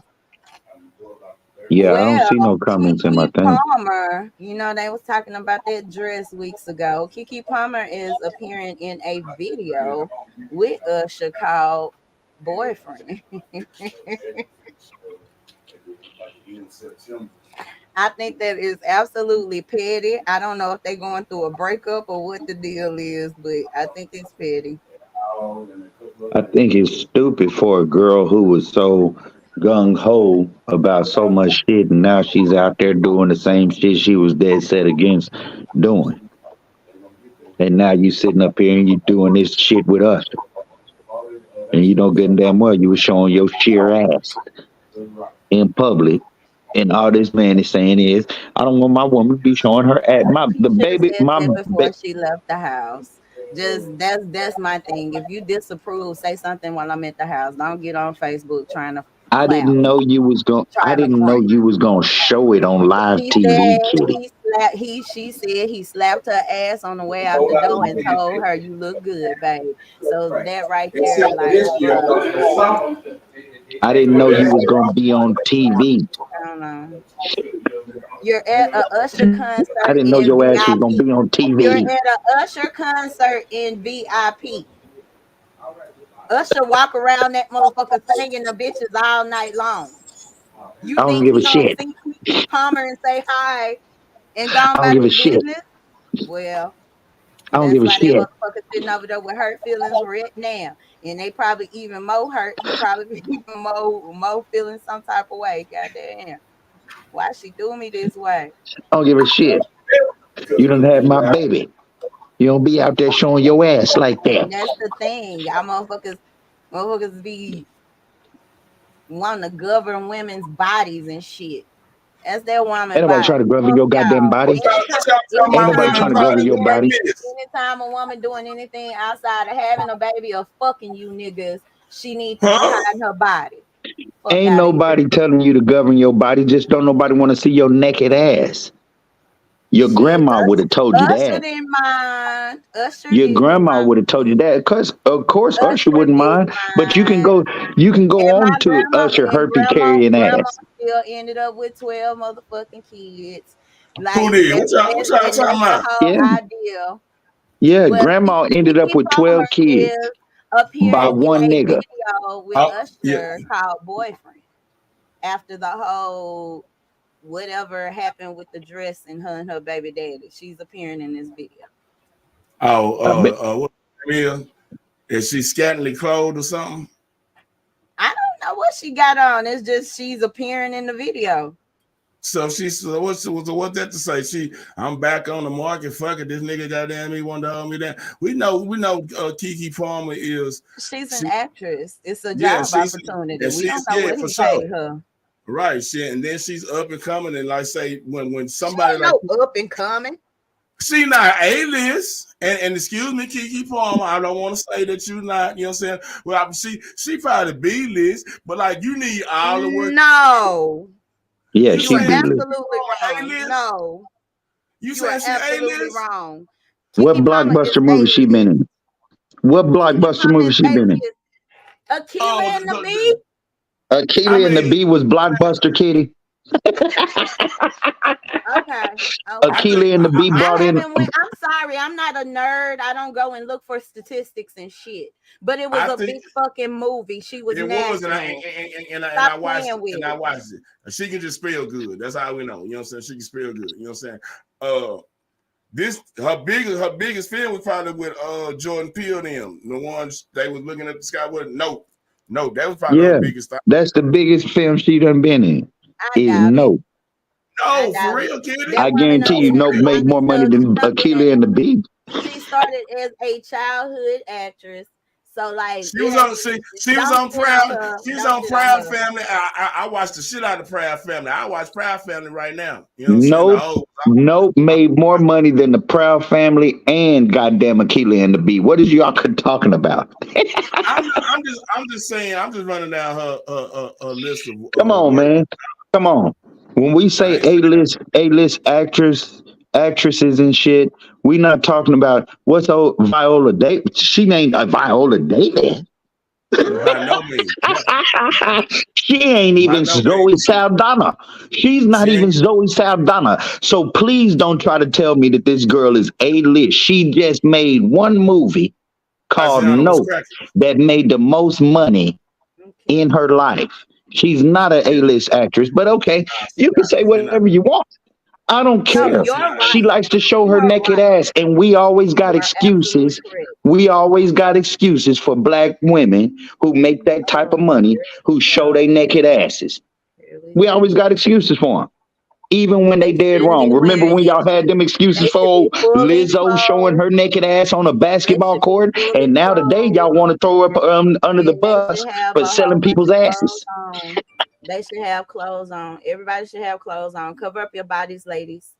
Yeah, I don't Well, see no comments in my Kiki thing. Palmer, they was talking about that dress weeks ago. Kiki Palmer is appearing in a video with Usher called Boyfriend. I think that is absolutely petty. I don't know if they're going through a breakup or what the deal is, but I think it's petty. I think it's stupid for a girl who was so gung ho about so much shit, and now she's out there doing the same shit she was dead set against doing. And now you sitting up here and you doing this shit with us, and you don't get damn well you was showing your sheer ass in public. And all this man is saying is, I don't want my woman to be showing her ass. She should have said that before she left the house. Just that's my thing. If you disapprove, say something while I'm at the house. Don't get on Facebook trying to I clout didn't me, know you was going. I trying to didn't know claim. you was gonna show it on live She TV, said kitty. she said he slapped her ass on the way out the door and told her you look good, babe. So that right there, like, I didn't know you was gonna be on TV. I don't know. You're at a Usher I concert didn't know in your ass was gonna VIP. be on You're TV. at a Usher concert in VIP. Usher walk around that motherfucker singing the bitches all night long. You I don't think give a he gonna shit. see Kiki Palmer and say hi and go I don't about give a his shit. business? Well, I don't that's give a why that shit. motherfucker sitting over there with hurt feelings right now. And they probably even more hurt. He probably even more feeling some type of way. Goddamn. Why she do me this way? I don't give a shit. You done had my baby. You don't be out there showing your ass like that. And that's the thing. Y'all motherfuckers be wanting to govern women's bodies and shit. That's their Ain't woman nobody body. trying to govern Fuck your goddamn y'all. body. Anytime, What y'all talking Ain't about nobody women trying to anytime a govern body your woman, like body. this? anytime a woman doing anything outside of having a baby or fucking you niggas, she need to be Huh? hiding her body. Fuck Ain't out of here. nobody telling you to govern your body. Just don't nobody want to see your naked ass. Your Shit, grandma would have told you Usher that. didn't mind. Usher Your didn't grandma would have told you mind. that. Cause of course Usher Usher wouldn't didn't mind. But mind. you can go And on my to grandma Usher and herpy grandma carrying grandma ass. still ended up with 12 motherfucking kids. Who Like did? that's What y'all and talking that's the about? whole Yeah. idea. Yeah. Well, Grandma ended up Kiki with Palmer 12 kids is by appearing in one a nigga. video with Oh, yeah. Usher called Boyfriend after the whole whatever happened with the dress and her baby daddy. She's appearing in this video. Oh, I bet what is she scantily clothed or something? I don't know what she got on. It's just she's appearing in the video. What that to say? I'm back on the market. Fuck it, this nigga goddamn me want to hold me down. We know. Kiki Palmer is. She's an She, actress. It's a yeah, job opportunity. and We don't she's know what for he sure. paid her. Right, shit, and then she's up and coming, and like say when She somebody ain't like no up and coming. she not A-list, and excuse me, Kiki Palmer, I don't want to say that you not, you know what I'm saying? Well, she probably B-list, but like you need all the work. No, Yeah, You you she are saying B Kiki list. absolutely Palmer wrong. A-list? No, You you are saying she absolutely A-list? wrong. What Kiki Palmer is blockbuster A movie she been list. in? What Kiki blockbuster Palmer movie is she A been in? list. Oh, Akilah and the Bee. I Keely and the mean, Bee was blockbuster kitty. Okay, I okay. think Keely and the Bee I brought in. haven't went. I'm sorry, I'm not a nerd. I don't go and look for statistics and shit. But it was I a think big fucking movie. She was it was, and national. I Stop watched playing it, with and I it. watched it. She can just spell good. That's how we know. You know what I'm saying? She can spell good. You know what I'm saying? This her biggest film was probably with Jordan Peele and them. The ones they was looking at the sky with. No, that was probably her Yeah, biggest thing. that's the biggest film she done been in. I Is doubt it. Nope. I No, for doubt it. real, That Kitty. I woman guarantee up you, there Nope trying made to more money sell you than something. Keely and the Bee. She started as a childhood actress. So like She it was ain't on. She was don't on shit on Proud. her. She was Don't on shit on Proud her. Family. I watched the shit out of Proud Family. I watch Proud Family right now. You know what I'm saying? Nope. Nope made more money than the Proud Family and goddamn Keely and the Bee. What is y'all talking about? I'm just saying. I'm just running down her list of Come on, work. man. Come on. When we I say ain't saying A-list actresses and shit, we not talking about what's old Viola Davis. She ain't a Viola Davis. by no means. She ain't By even no means. Zoe Saldana. She's not She even ain't. Zoe Saldana. So please don't try to tell me that this girl is A-list. She just made one movie called Tatiana was Note cracking. that made the most money Okay. in her life. She's not an Yeah, A-list actress, but okay, nah, she you can not. say She not. whatever you want. I don't No, She care. she you're not. She right. likes to show You her are naked right. ass, and we always You got are absolutely excuses. correct. We always got excuses for black women who make that type of Oh, money, here who we show go. their naked asses. Here we We go. always got excuses for them, even when they They dead shouldn't wrong. be Remember wearing when it. y'all had them excuses They for should be old fully Lizzo showing clothed. her naked ass on a They basketball should be court, fully and now today y'all clothed. want to throw up under the And they bus should have for a selling whole bunch people's of clothes asses? on. They should have clothes on. Everybody should have clothes on. Cover up your bodies, ladies.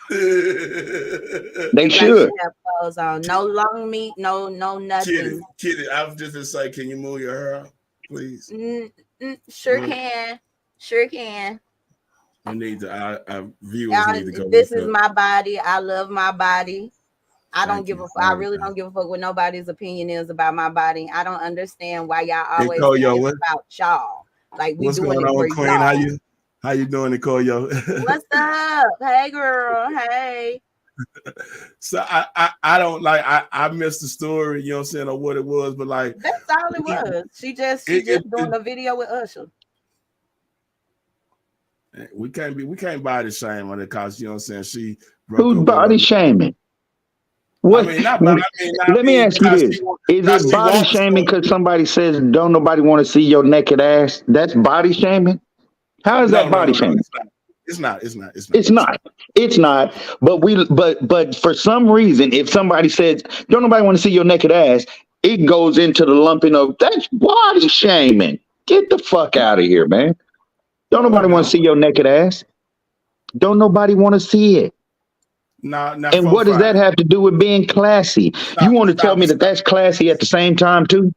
They Everybody should. should have clothes on. No long meat, no nothing. Kitty, I was just gonna say, can you move your hair, please? Sure can. Sure can. You need to. Our viewers need to go This look is up. my body. I love my body. I don't Thank give you. a. I Thank really you. don't give a fuck what nobody's opinion is about my body. I don't understand why y'all Hey, always think Koyo, it's about y'all. Like we what's doing going it on, for Queen? How y'all. you doing, Koyo? What's up? Hey, girl. Hey. So I don't like I missed the story, you know what I'm saying, or what it was, but like That's all it we was. She it, just doing a video with Usher. we can't buy the shame on it because you know what I'm saying she broke Who's up with her. body shaming? I What? mean not but I mean not Let me me ask you this: Is because it she body wants shaming to. because somebody says don't nobody want to see your naked ass? That's body shaming. How is No, that no, no, body no, shaming? it's not. It's not. It's not. But for some reason, if somebody says don't nobody want to see your naked ass, it goes into the lumping of that's body shaming. Get the fuck out of here, man. Don't No, nobody it want to don't. see your naked ass. Don't nobody want to see it. Now And four what does that five. have to do with being classy? You Stop, want to tell stop, me that stop. that's classy at the same time too?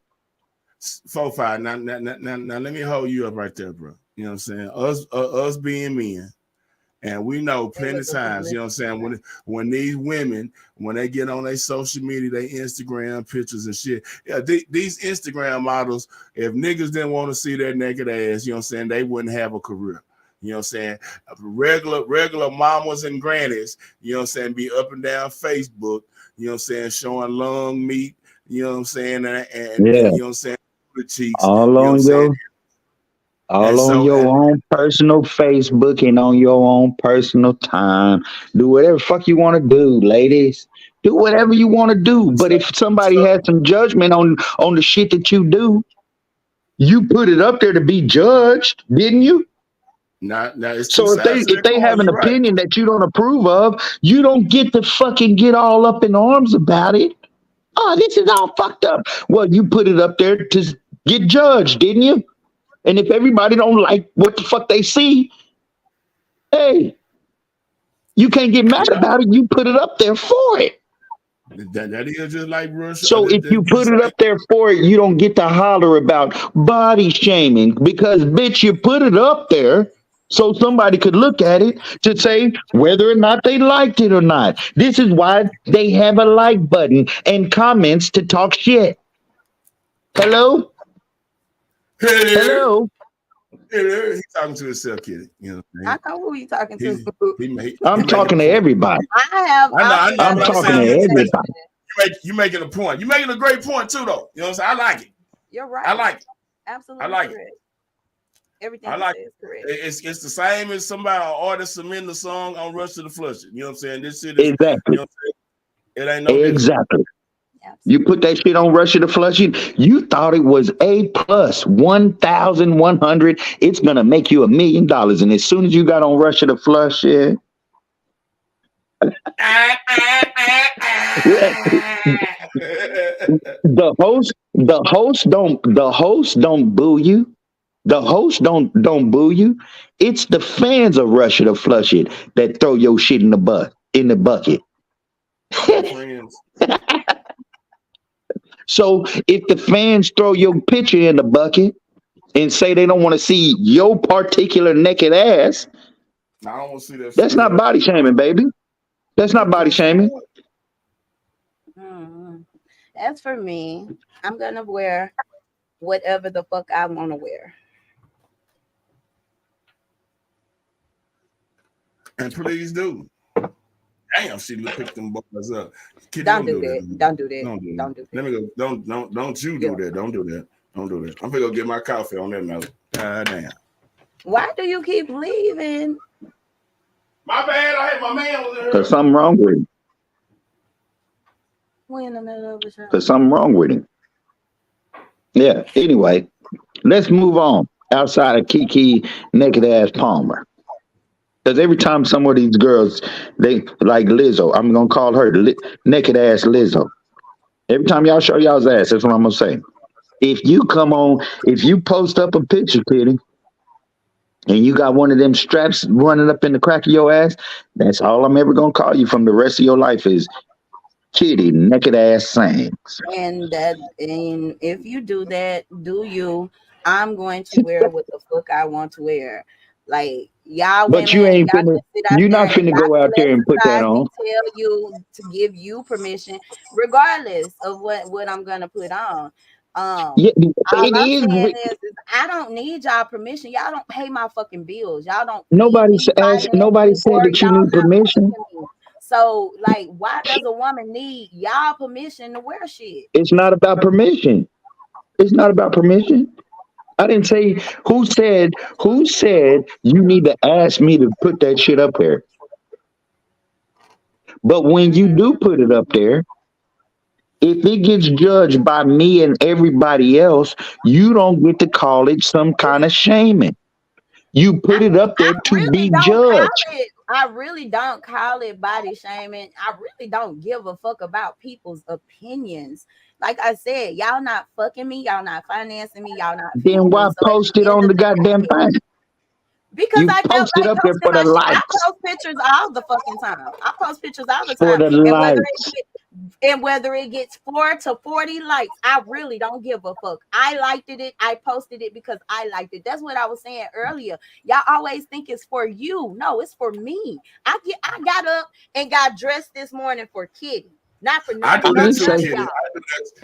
4 5. Now let me hold you up right there, bro. You know what I'm saying? Us being men. And we know It plenty was of a times, you know what I'm saying, when these women, when they get on their social media, they Instagram pictures and shit, yeah, these Instagram models, if niggas didn't want to see their naked ass, you know what I'm saying, they wouldn't have a career. You know what I'm saying? Regular mamas and grannies, you know what I'm saying, be up and down Facebook, you know what I'm saying, showing lung meat, you know what I'm saying, and Yeah, you know what I'm saying, the cheeks, all you know what I'm on saying? your And all on so your own personal Facebook and on your own personal time. Do whatever fuck you want to do, ladies. Do whatever you want to do. But so, if somebody so has some judgment on the shit that you do, you put it up there to be judged, didn't you? Now it's two So if sides to that they have coin. an You're right. opinion that you don't approve of, you don't get to fucking get all up in arms about it. Oh, this is all fucked up. Well, you put it up there to get judged, didn't you? And if everybody don't like what the fuck they see, hey, you can't get mad about it. You put it up there for it. That is just like Russia. So if you put Just it like up there for it, you don't get to holler about body shaming because bitch, you put it up there so somebody could look at it to say whether or not they liked it or not. This is why they have a like button and comments to talk shit. Hello? hey there, Hello? hey there. He's talking to himself, kid. You know, I know who you talking to. he I'm making a talking to point. everybody. I know, I'm but I'm talking saying to everybody. you making a point. You making a great point too, though. You know what I'm saying? I like it. You're right. I like it. Absolutely I like correct. it. Everything I you like say is correct. it's the same as somebody an artist submitting the song on Rush to the Flush It. You know what I'm saying? This shit is, you Exactly. know what I'm saying? It ain't no different. Exactly. Absolutely. You put that shit on Russia to Flush It, you thought it was A plus 1,100. It's gonna make you $1 million. And as soon as you got on Russia to Flush It, the host don't boo you. The host don't boo you. It's the fans of Russia to Flush It that throw your shit in the bucket. My friends. So if the fans throw your picture in the bucket and say they don't want to see your particular naked ass, I don't want to see that that's shit not either. body shaming, baby. That's not body Because you know shaming. what? Mhm. As for me, I'm gonna wear whatever the fuck I want to wear. And please do. Damn, she picked them boys up. Kid, Don't don't do do that. that. Don't do that. Don't do that. Don't do Let that. me go. Don't you Yeah. do that. Don't do that. Don't do that. I'm gonna go get my coffee on that note. God damn. Why do you keep leaving? My bad. I had my man was in Cause here. something wrong with him. We in the middle of a show. Cause something wrong with him. Yeah. Anyway, let's move on. Outside of Kiki naked ass Palmer. Because every time some of these girls, they like Lizzo, I'm gonna call her naked ass Lizzo. Every time y'all show y'all's ass, that's what I'm gonna say. If you post up a picture, kitty, and you got one of them straps running up in the crack of your ass, that's all I'm ever gonna call you from the rest of your life is kitty naked ass sayings. And if you do that, do you? I'm going to wear what the fuck I want to wear. Like y'all But you women, ain't y'all finna, can sit out you're there not and finna go Dr. out there Leslie and put that tries to on. tell you to give you permission, regardless of what I'm gonna put on. Yeah, All it I'm is. saying is I don't need y'all permission. Y'all don't pay my fucking bills. Y'all don't feed Nobody me, finance nobody me, said or that you y'all need not permission. fucking me. So, like, why does a woman need y'all permission to wear shit? It's not about permission. It's not about permission. I didn't say who said you need to ask me to put that shit up there. But when you do put it up there, if it gets judged by me and everybody else, you don't get to call it some kind of shaming. You put it up I there to really be don't call judged. it. I really don't call it body shaming. I really don't give a fuck about people's opinions. Like I said, y'all not fucking me. Y'all not financing me. Y'all not Then feeding me. why So at post the it end on of the the goddamn day, thing? because You I felt post it like up there posting for the my shit. I likes. post pictures all the fucking time. I post pictures all the For time, the and whether it likes. get and whether it gets 4 to 40 likes, I really don't give a fuck. I liked it. I posted it because I liked it. That's what I was saying earlier. Y'all always think it's for you. No, it's for me. I got up and got dressed this morning for Kitty. Not for I none, do I none, that didn't too, none say of Kitty. y'all.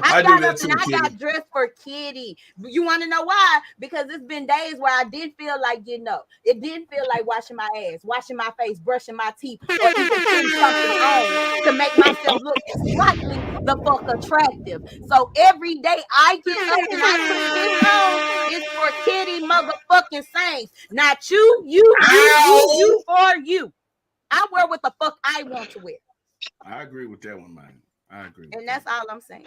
I I do got that up and too, I Kitty. got dressed for Kitty. You want to know why? Because it's been days where I didn't feel like getting up. It didn't feel like washing my ass, washing my face, brushing my teeth, or even putting something on to make myself look slightly the fuck attractive. So every day I get up and I put this on, it's for Kitty motherfucking Saints. Not you, Ow! for you. I wear what the fuck I want to wear. I agree with that one, man. I agree with And that that's one. all I'm saying.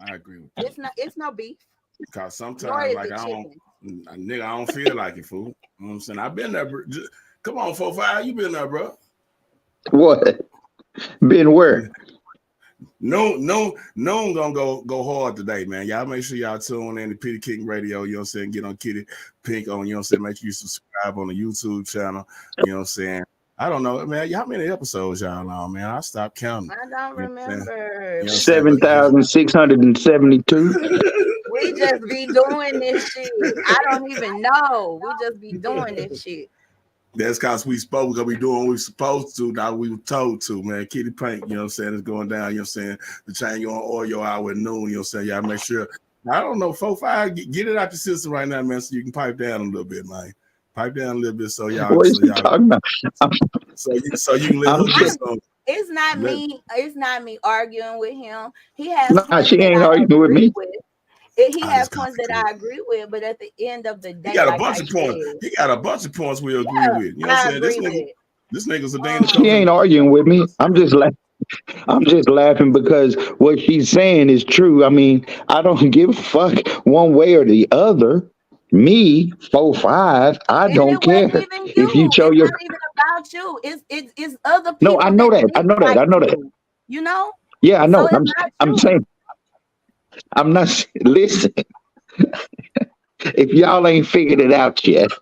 I agree with that. It's no beef, Cause nor sometimes, is like it chicken. Nigga, I don't feel like it, fool. You know what I'm saying? I've been there, bro. Come on, 4-5, you been there, bro. What? Been where? No, gonna go hard today, man. Y'all make sure y'all tune in to Petty King Radio, you know what I'm saying? Get on Kitty Pink on, you know what I'm saying? Make sure you subscribe on the YouTube channel, you know what I'm saying? I don't know, man. How many episodes y'all on, man? I stopped counting. I don't remember. You know 7,672. We just be doing this shit. I don't even know. We just be doing this shit. That's because we spoke. We're going to be doing what we're supposed to. Now we were told to, man. Kitty Pink, you know what I'm saying, is going down, you know what I'm saying? The chain you on oil hour at noon, you know what I'm saying? Y'all make sure. I don't know, 4-5, get it out your system right now, man, so you can pipe down a little bit, man. Pipe down a little bit so y'all. What are you talking about? So you can let her get some. It's not me. It's not me arguing with him. He has Nah, she ain't I arguing with me. He has points that I agree with, but at the end of the day, he got a bunch of points. He got a bunch of points we agree with. You know what I'm saying? This nigga's a damn. She ain't arguing with me. I'm just laughing because what she's saying is true. I mean, I don't give a fuck one way or the other. Me, 4-5, I don't care. If you show your, it's not even about you. It's other No, people. I know that. I know that. I know that. You know? Yeah, I know. So I'm saying. I'm not. Listen. If y'all ain't figured it out yet,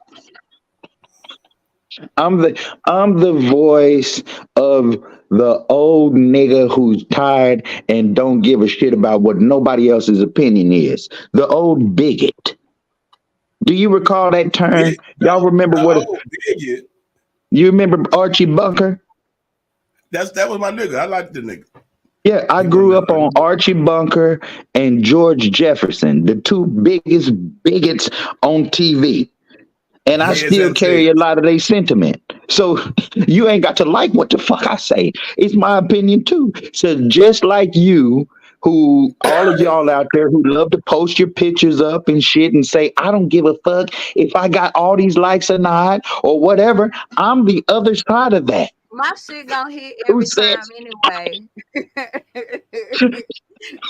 I'm the voice of the old nigga who's tired and don't give a shit about what nobody else's opinion is. The old bigot. Do you recall that term? Y'all remember what? Old bigot. You remember Archie Bunker? That was my nigga. I liked the nigga. Yeah, I grew up on Archie Bunker and George Jefferson, the two biggest bigots on TV. And I still carry a lot of their sentiment. So you ain't got to like what the fuck I say. It's my opinion too. So just like you, who all of y'all out there who love to post your pictures up and shit and say, I don't give a fuck if I got all these likes or not or whatever. I'm the other side of that. My shit gonna hit every time anyway.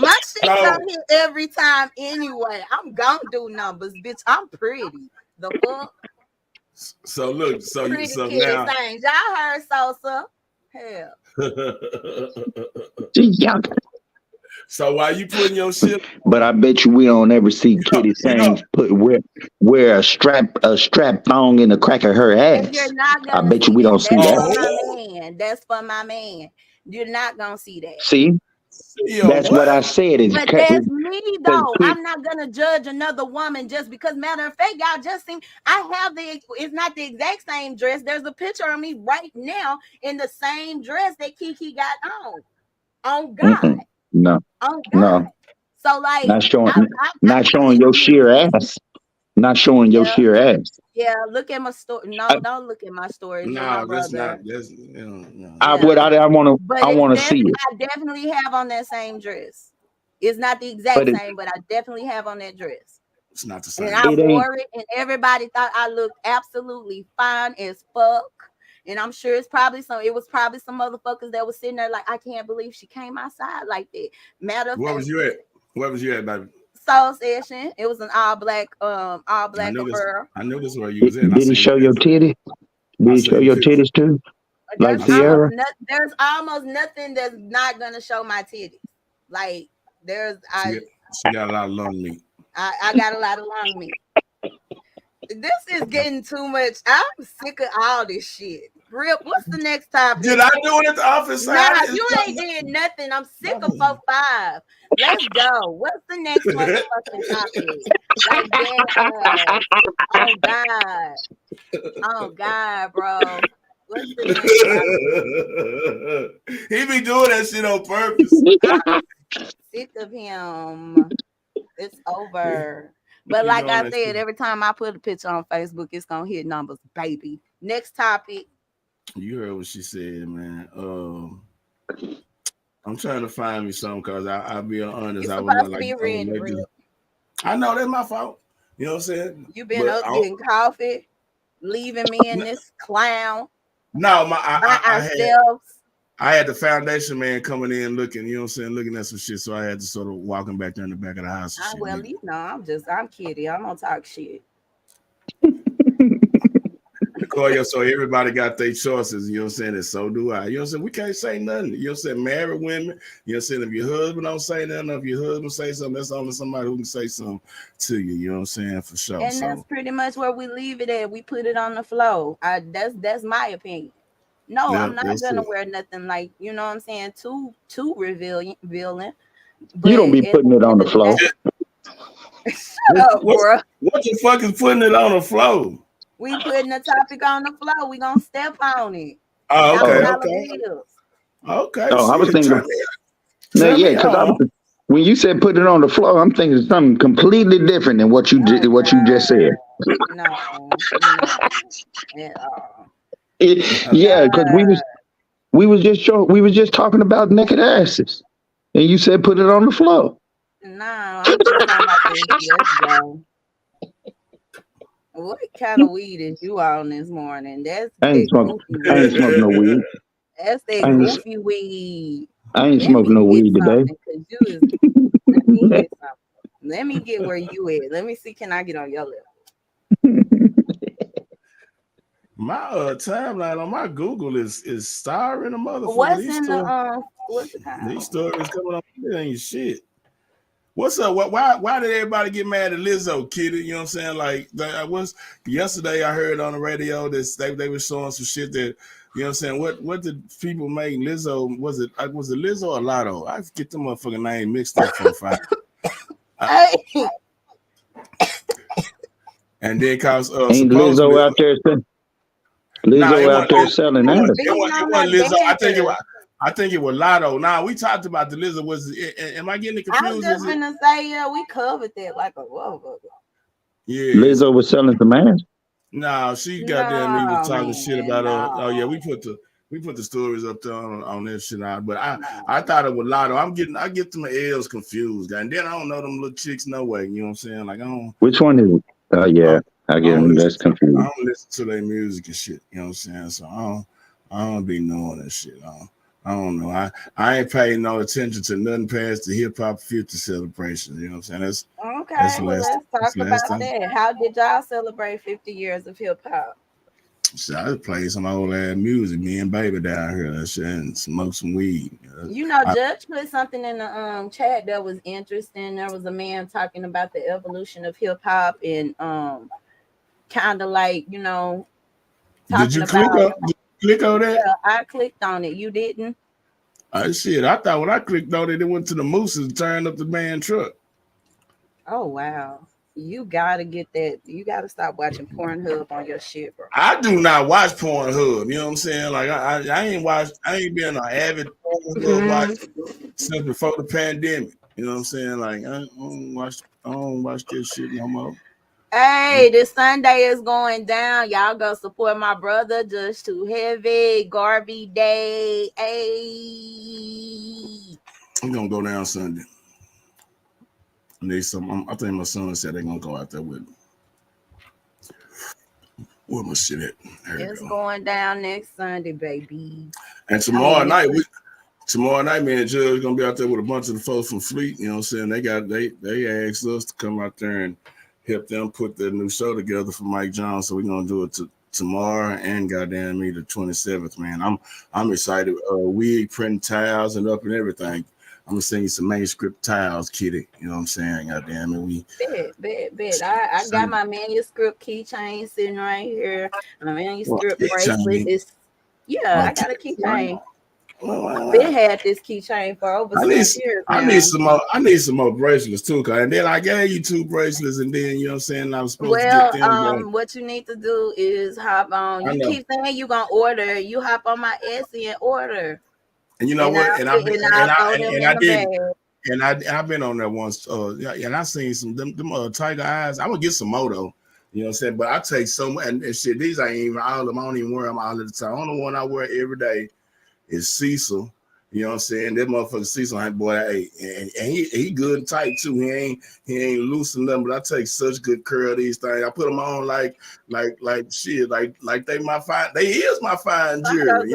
My shit gonna hit every time anyway. I'm gonna do numbers, bitch. I'm pretty. The fuck? So look, so now things. Y'all heard Sosa? Hell. So why you putting your shit? But I bet you we don't ever see Kitty Sands wear a strap thong in the crack of her ass. You're not gonna I bet you we don't see that. For my man. That's for my man. You're not gonna see that. See? That's what I said. But that's me though. I'm not gonna judge another woman just because. Matter of fact, y'all just seen. I have it's not the exact same dress. There's a picture of me right now in the same dress that Kiki got on. On God. No. On God. No. So like not showing your sheer ass. Not showing your sheer ass. Yeah, look at my story. No, don't look at my stories. No, that's not. That's I want to see it. I definitely have on that same dress. It's not the exact same, but I definitely have on that dress. It's not the same. And I wore it, and everybody thought I looked absolutely fine as fuck. And I'm sure it was probably some motherfuckers that was sitting there like, I can't believe she came outside like that. Matter of fact, where was you at, baby? Soul Session. It was an all black girl. I knew this where you was in. Did he show your titty? Did he show your titties too? Like Sierra? There's almost nothing that's not gonna show my titties. Like she got a lot of lung meat. I got a lot of lung meat. This is getting too much. I'm sick of all this shit. Rip, what's the next topic? Did I do it at the office? Nah, you ain't did nothing. I'm sick of 4-5. Let's go. What's the next motherfucking topic? Like that. Oh God. Oh God, bro. What's the next topic? He be doing that shit on purpose. I'm sick of him. It's over. But like I said, every time I put a picture on Facebook, it's gonna hit numbers, baby. Next topic. You heard what she said, man. I'm trying to find me something because I'll be honest. I was like, I know that's my fault. You know what I'm saying? You been up getting coffee, leaving me in this clown. No, ourselves. I had the foundation man coming in looking, you know what I'm saying, looking at some shit. So I had to sort of walk him back there in the back of the house. Well, you know, I'm kidding. I'm gonna talk shit. Koya, so everybody got their choices, you know what I'm saying? And so do I. You know what I'm saying? We can't say nothing. You know what I'm saying? Married women, you know what I'm saying? If your husband don't say nothing, if your husband say something, that's only somebody who can say something to you, you know what I'm saying? For sure. And that's pretty much where we leave it at. We put it on the flow. That's my opinion. No, yeah, I'm not that's gonna it. wear nothing like, you know what I'm saying, too revealing. You But don't be at putting the it on end the of the day, floor. shut up, What, bro. what the fuck is putting it on the floor? We putting the topic on the floor. We gonna step on it. Oh, Dollar okay, Oh, dollar okay. bills. Okay, oh, I was shit. thinking, no, Turn yeah, me because I on. was when you said put it on the floor, I'm thinking something completely different than Oh what you just said. no, no, at all. Yeah, because Uh, we was just talking about naked asses, and you said put it on the floor. no, I'm just talking about this. Let's go. What kind of weed is you on this morning? That's I ain't that smoking. goofy I ain't weed. smoking no weed. That's I that ain't. goofy weed. I ain't Let smoking me no get weed today. something because you is. Let me get something. Let me get where you at. Let me see. Can I get on your level? My timeline on my Google is starring a motherfucker. What's in the what's it These called? stories coming up. It ain't shit. What's up? Why did everybody get mad at Lizzo, Kitty? You know what I'm saying? Like I was yesterday, I heard on the radio that they were showing some shit that you know what I'm saying. What did people make Lizzo? Was it Lizzo or Lotto? I get the motherfucking name mixed up for a fact. Hey, And then cause Ain't supposedly Lizzo out there? nah, Lizzo out there selling she out. being it on wasn't the Lizzo. dancer. I think it was Lotto. Nah, we talked about the Lizzo. Am I getting it I was confused? just Is it? gonna say, yeah, we covered that like a whoa. Yeah. Lizzo was selling some ass. No, she goddamn me was No, talking shit man, about no, oh yeah, we put the stories up there on that shit out. But I no. thought it was Lotto. I get them L's confused, and then I don't know them little chicks no way. You know what I'm saying? Like Which one is it? I, Yeah, I I get don't them. listen That's I confusing. don't listen to their music and shit. You know what I'm saying? So I don't be knowing that shit. I don't know. I ain't paying no attention to nothing past the hip hop 50 celebration. You know what I'm saying? That's Okay, the well, last let's talk about time. that. How did y'all celebrate 50 years of hip hop? So I just play some old ass music. Me and baby down here that shit and smoke some weed. You know, I, Judge put something in the chat that was interesting. There was a man talking about the evolution of hip hop and kind of like, did talking you click about, on that? yeah, I clicked on it. You didn't? Shit, I thought when I clicked on it, it went to the Mooses and turned up the man truck. Oh wow. You gotta get that. You gotta stop watching Pornhub on your shit, bro. I do not watch Pornhub. You know what I'm saying? Like I ain't been an avid Pornhub watch since before the pandemic. You know what I'm saying? Like I don't watch this shit no more. Hey, this Sunday is going down. Y'all go support my brother. Just Too Heavy. Garvey Day. Hey. I'm gonna go down Sunday. I think my son said they're gonna go out there with me. Where my shit at? There we It's go. going down next Sunday, baby. And tomorrow night, me and Judge gonna be out there with a bunch of the folks from Fleet. You know what I'm saying? They asked us to come out there and help them put their new show together for Mike Jones. So we're gonna do it tomorrow and goddamn me the 27th, man. I'm excited. Wig printing tiles and up and everything. I'm gonna send you some manuscript tiles, kitty. You know what I'm saying? Goddamn it, Bet. I got my manuscript keychain sitting right here. My well, manuscript bracelet keychain. is, yeah, I got a keychain. I've Well, been had this keychain for over I need 6 years I need now. some more. I need some more bracelets too, cause and then I gave you 2 bracelets, and then you know what I'm saying I was supposed to get Well, them, but what you need to do is hop on. I You know. keep saying you gonna order. You hop on my Etsy and order, And you know and what? I'll throw them And in I the did bag. I've been on there once. Yeah, and I seen some them tiger eyes. I'm gonna get some more though. You know what I'm saying? But I take so much and shit. These ain't even all of them. I don't even wear them all of the time. Only one I wear every day is Cecil. You know what I'm saying? That motherfucker Cecil, boy, hey, and he good and tight too. He ain't loose or nothing. But I take such good care of these things. I put them on like shit, like they is my fine Some of those jewelry.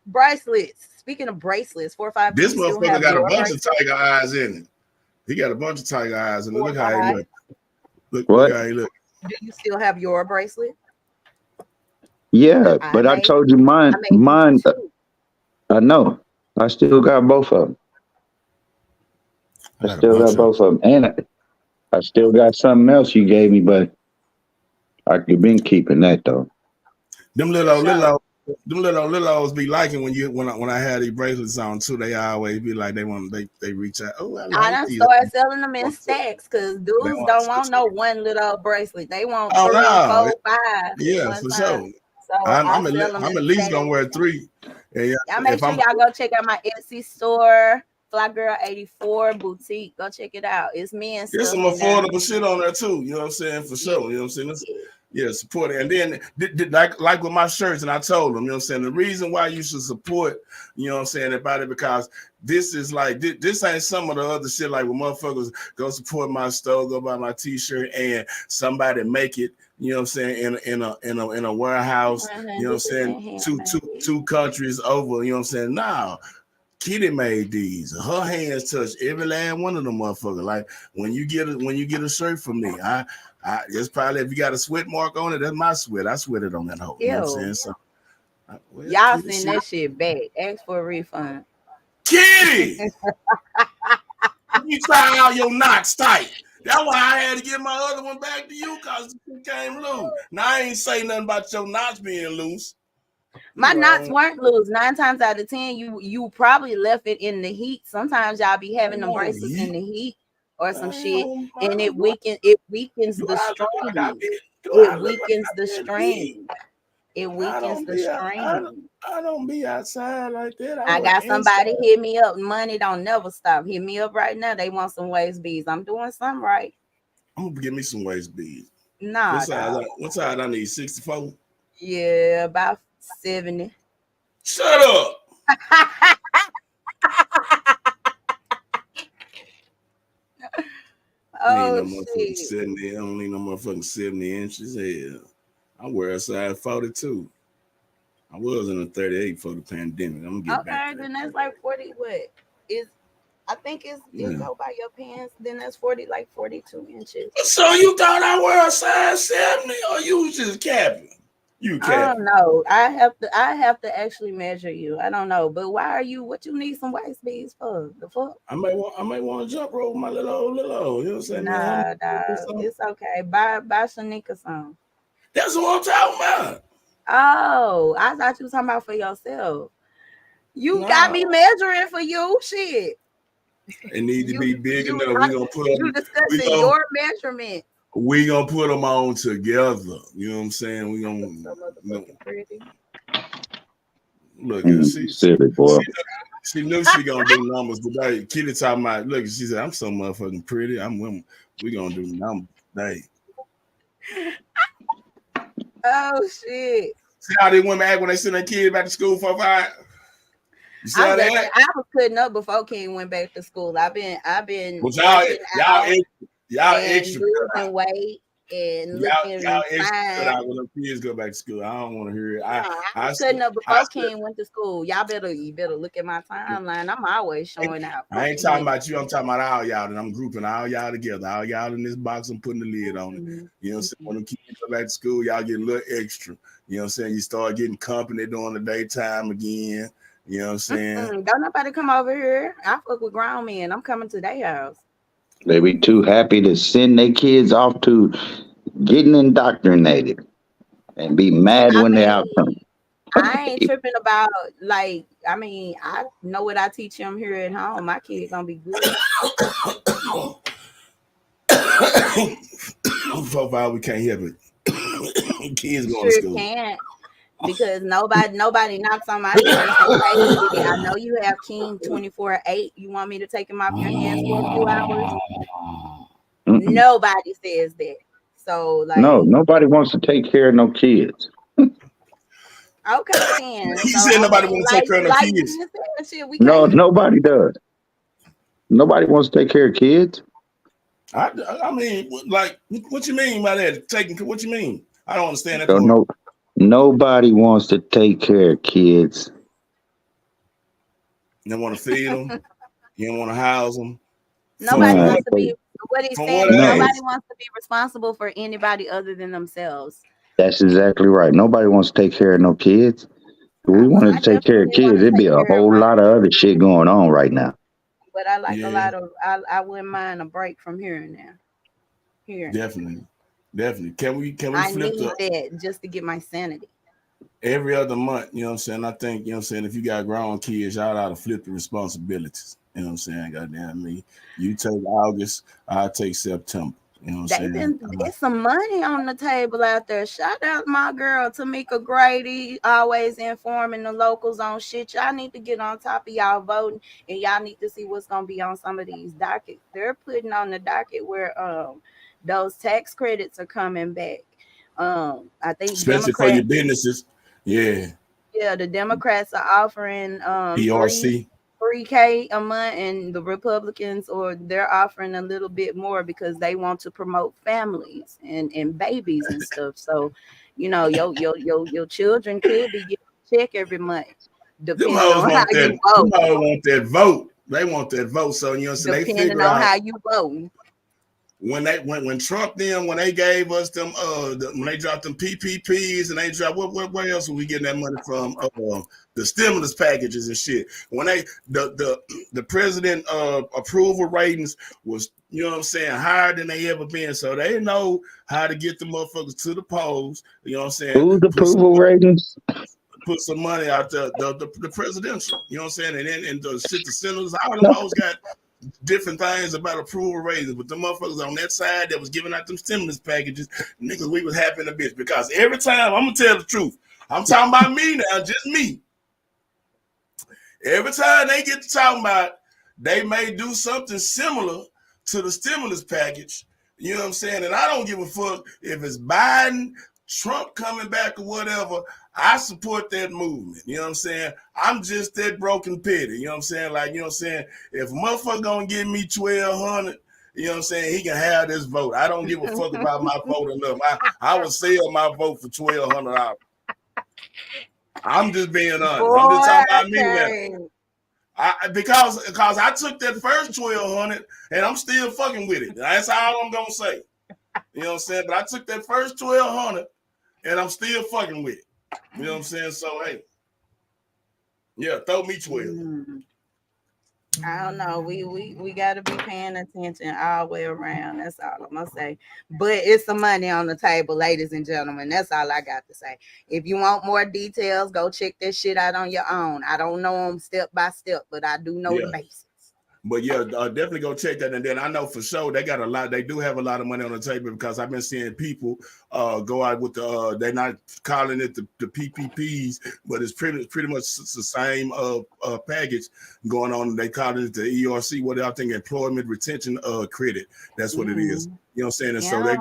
bracelets. Speaking of bracelets, 4-5. Do This you still motherfucker have got a your bunch of bracelet? tiger eyes in it. He got a bunch of tiger eyes in it. Four Look how he five. look. Look What? how he look. Do you still have your bracelet? Yeah, I but I made told you I mine. made teacher Mine. too. I know. I still got both of them. I I got a still got bunch of both of them, and I still got something else you gave me, but I could been keeping that though. them For sure. them little olds be liking when I had these bracelets on too. They always be like they reach out. Oh, I I like done these. started selling them in Want to- stacks because They dudes want don't to touch want it. no one little bracelet. They want Oh three, no, four, five at yeah, one for time. sure. So I sell them I'm in at least stacks. gonna wear three. And yeah, Y'all make if sure I'm y'all go check out my Etsy store, Fly Girl 84 Boutique. Go check it out. It's men There's some stuff in there. affordable shit on there too. You know what I'm saying? For Yeah, sure. You know what I'm saying? yeah. Yeah, support it. And then like with my shirts, and I told them, you know what I'm saying, the reason why you should support, you know what I'm saying, about it, because this is like this ain't some of the other shit like when motherfuckers go support my store, go buy my t-shirt, and somebody make it, you know what I'm saying, in a warehouse, you know what I'm saying, 100% handmade. two countries over, you know what I'm saying? Now Kitty made these. Her hands touch every last one of them motherfuckers. Like when you get a shirt from me, I it's probably if you got a sweat mark on it, that's my sweat. I sweated on that hoe. You know what I'm Ew. saying? So well, Y'all Kitty send shit. that shit back. Ask for a refund. Kitty, you tie all your knots tight. That's why I had to give my other one back to you because it came loose. Now I ain't say nothing about your knots being loose. My You knots know, weren't loose. 9 times out of 10, you probably left it in the heat. Sometimes y'all be I having don't them want to bracelets in eat. the heat or some shit, I and don't, it weakens do the I look like I string. be? Do It I look like weakens the I been eat? string. It weakens the string. I don't be outside like that. I I work got inside. somebody hit me up. Money don't never stop. Hit me up right now. They want some waist beads. I'm doing something right. I'm gonna give me some waist beads. Nah, dog. What size I need? 64. Yeah, about 70. Shut up. I need no Oh motherfucking shit. 70. I don't need no motherfucking 70 inches. Hell. I wear a size 42. I was in a 38 for the pandemic. I'm gonna get back Okay, to that. then that's like 40. What is I think it Yeah. go by your pants. Then that's 40, like 42 inches. So you thought I wear a size 70 or you was just capping? You I don't capping. know. I have to actually measure you. I don't know. But why are you what you need some waist beads for? The fuck? I might want to jump rope my little old. You know what I'm saying? Man, Nah, do dog. something. It's okay. Buy Shanika some. That's what I'm talking about. Oh, I thought you was talking about for yourself. You got Nah, me measuring for you. Shit. it need to You be big you enough. you discussing your measurement. We gonna put them on together. You know what I'm saying? We gonna So motherfucking pretty. look at she Silly boy. she knew she gonna do numbers today. Kitty talking about look. She said I'm so motherfucking pretty. We gonna do numbers today. Oh shit. See how they women act when they send their kids back to school for 5. You see I how was they actually act? I was cutting up before King went back to school. I've been But working out y'all and extra cut out. losing weight and Y'all looking extra cut fine. out when them kids go back to school. I don't want to hear it. No, I was I cutting up I before King went to school. You better look at my timeline. I'm always showing out I for ain't talking King. about you. I'm talking about all y'all. And I'm grouping all y'all together. All y'all in this box. I'm putting the lid on it. Mhm. You know what I'm saying? When them kids go back to school, y'all get a little extra. You know what I'm saying? You start getting company during the daytime again. You know what I'm saying? Don't nobody come over here. I fuck with grown men. I'm coming to their house. They be too happy to send their kids off to getting indoctrinated and be mad I when they're out mean, I ain't tripping about like. I mean, I know what I teach them here at home. My kid gonna be good. So far, we can't hear it. Kids going to Sure school. can't because nobody knocks on my door and say, "Hey, sweetie, I know you have King 24/8. You want me to take him off your hands for a few hours?" Mm-mm. Nobody says that. So No, like, nobody wants to take care of no kids. okay then. He So said I nobody mean, want to take care of no like kids. Jen said, shit, we No, can't. nobody does. Nobody wants to take care of kids. I mean, like, what you mean by that? Taking what you mean? I don't understand that Don't part. know. Nobody wants to take care of kids. You don't want to feed them. You don't want to house them. Nobody Man, wants to be. What he's From saying what is no, age? nobody wants to be responsible for anybody other than themselves. That's exactly right. Nobody wants to take care of no kids. If we I wanted to take care of definitely want kids, to it'd be take a care of whole my lot of kids, other shit going on right now. but I like a Yeah, lot of. I wouldn't mind a break from here and there, here and there. definitely, definitely. Can we I flip need the that just to get my sanity. every other month? You know what I'm saying? I think, you know what I'm saying, if you got grown kids, y'all ought to flip the responsibilities. You know what I'm saying? Goddamn me. You take August, I take September. You know what I'm They saying? been it's some money on the table out there. Shout out my girl Tamika Grady, always informing the locals on shit. Y'all need to get on top of y'all voting, and y'all need to see what's gonna be on some of these dockets. They're putting on the docket where those tax credits are coming back. I think Especially for your Democrats, businesses. Yeah. yeah, the Democrats are offering ERC. 3K a month, and the Republicans, or they're offering a little bit more because they want to promote families and babies and stuff. So, your children could be getting a check every month, Them depending hoes on how want that. you Them vote. hoes want that vote. They want that vote. So you know, so they Depending figure on out how you vote. when Trump them when they gave us them when they dropped them PPPs and they dropped where else were we getting that money from, the stimulus packages and shit, when they the president approval ratings was, you know what I'm saying, higher than they ever been, so they know how to get the motherfuckers to the polls, you know what I'm saying, Who's approval ratings? put some money out the presidential, you know what I'm saying, and then and the shit, the senators, all them No. hoes got different things about approval ratings, but the motherfuckers on that side that was giving out them stimulus packages, niggas, we was happy in a bitch, because every time, I'm gonna tell the truth, I'm talking about me now, just me. Every time they get to talking about they may do something similar to the stimulus package, you know what I'm saying? And I don't give a fuck if it's Biden, Trump coming back or whatever. I support that movement. You know what I'm saying? I'm just that broken petty. You know what I'm saying? Like, you know what I'm saying? If a motherfucker gonna give me 1,200, you know what I'm saying, he can have this vote. I don't give a fuck about my vote enough. I would sell my vote for $1,200. I'm just being honest. I'm just Boy, talking I about me now. can't. Because I took that first 1,200 and I'm still fucking with it. That's all I'm gonna say. You know what I'm saying? But I took that first 1,200 and I'm still fucking with it. You know what I'm saying? So hey, yeah, throw me 12. I don't know. We got to be paying attention all the way around. That's all I'm gonna say. But it's some money on the table, ladies and gentlemen. That's all I got to say. If you want more details, go check this shit out on your own. I don't know them step by step, but I do know the Yeah. basics. But yeah, definitely go check that. And then I know for sure they got a lot. They do have a lot of money on the table, because I've been seeing people go out with the. They're not calling it the PPPs, but it's pretty much the same package going on. They call it the ERC, what I think, employment retention credit. That's what it is. Mhm. You know what I'm saying? And so Yeah.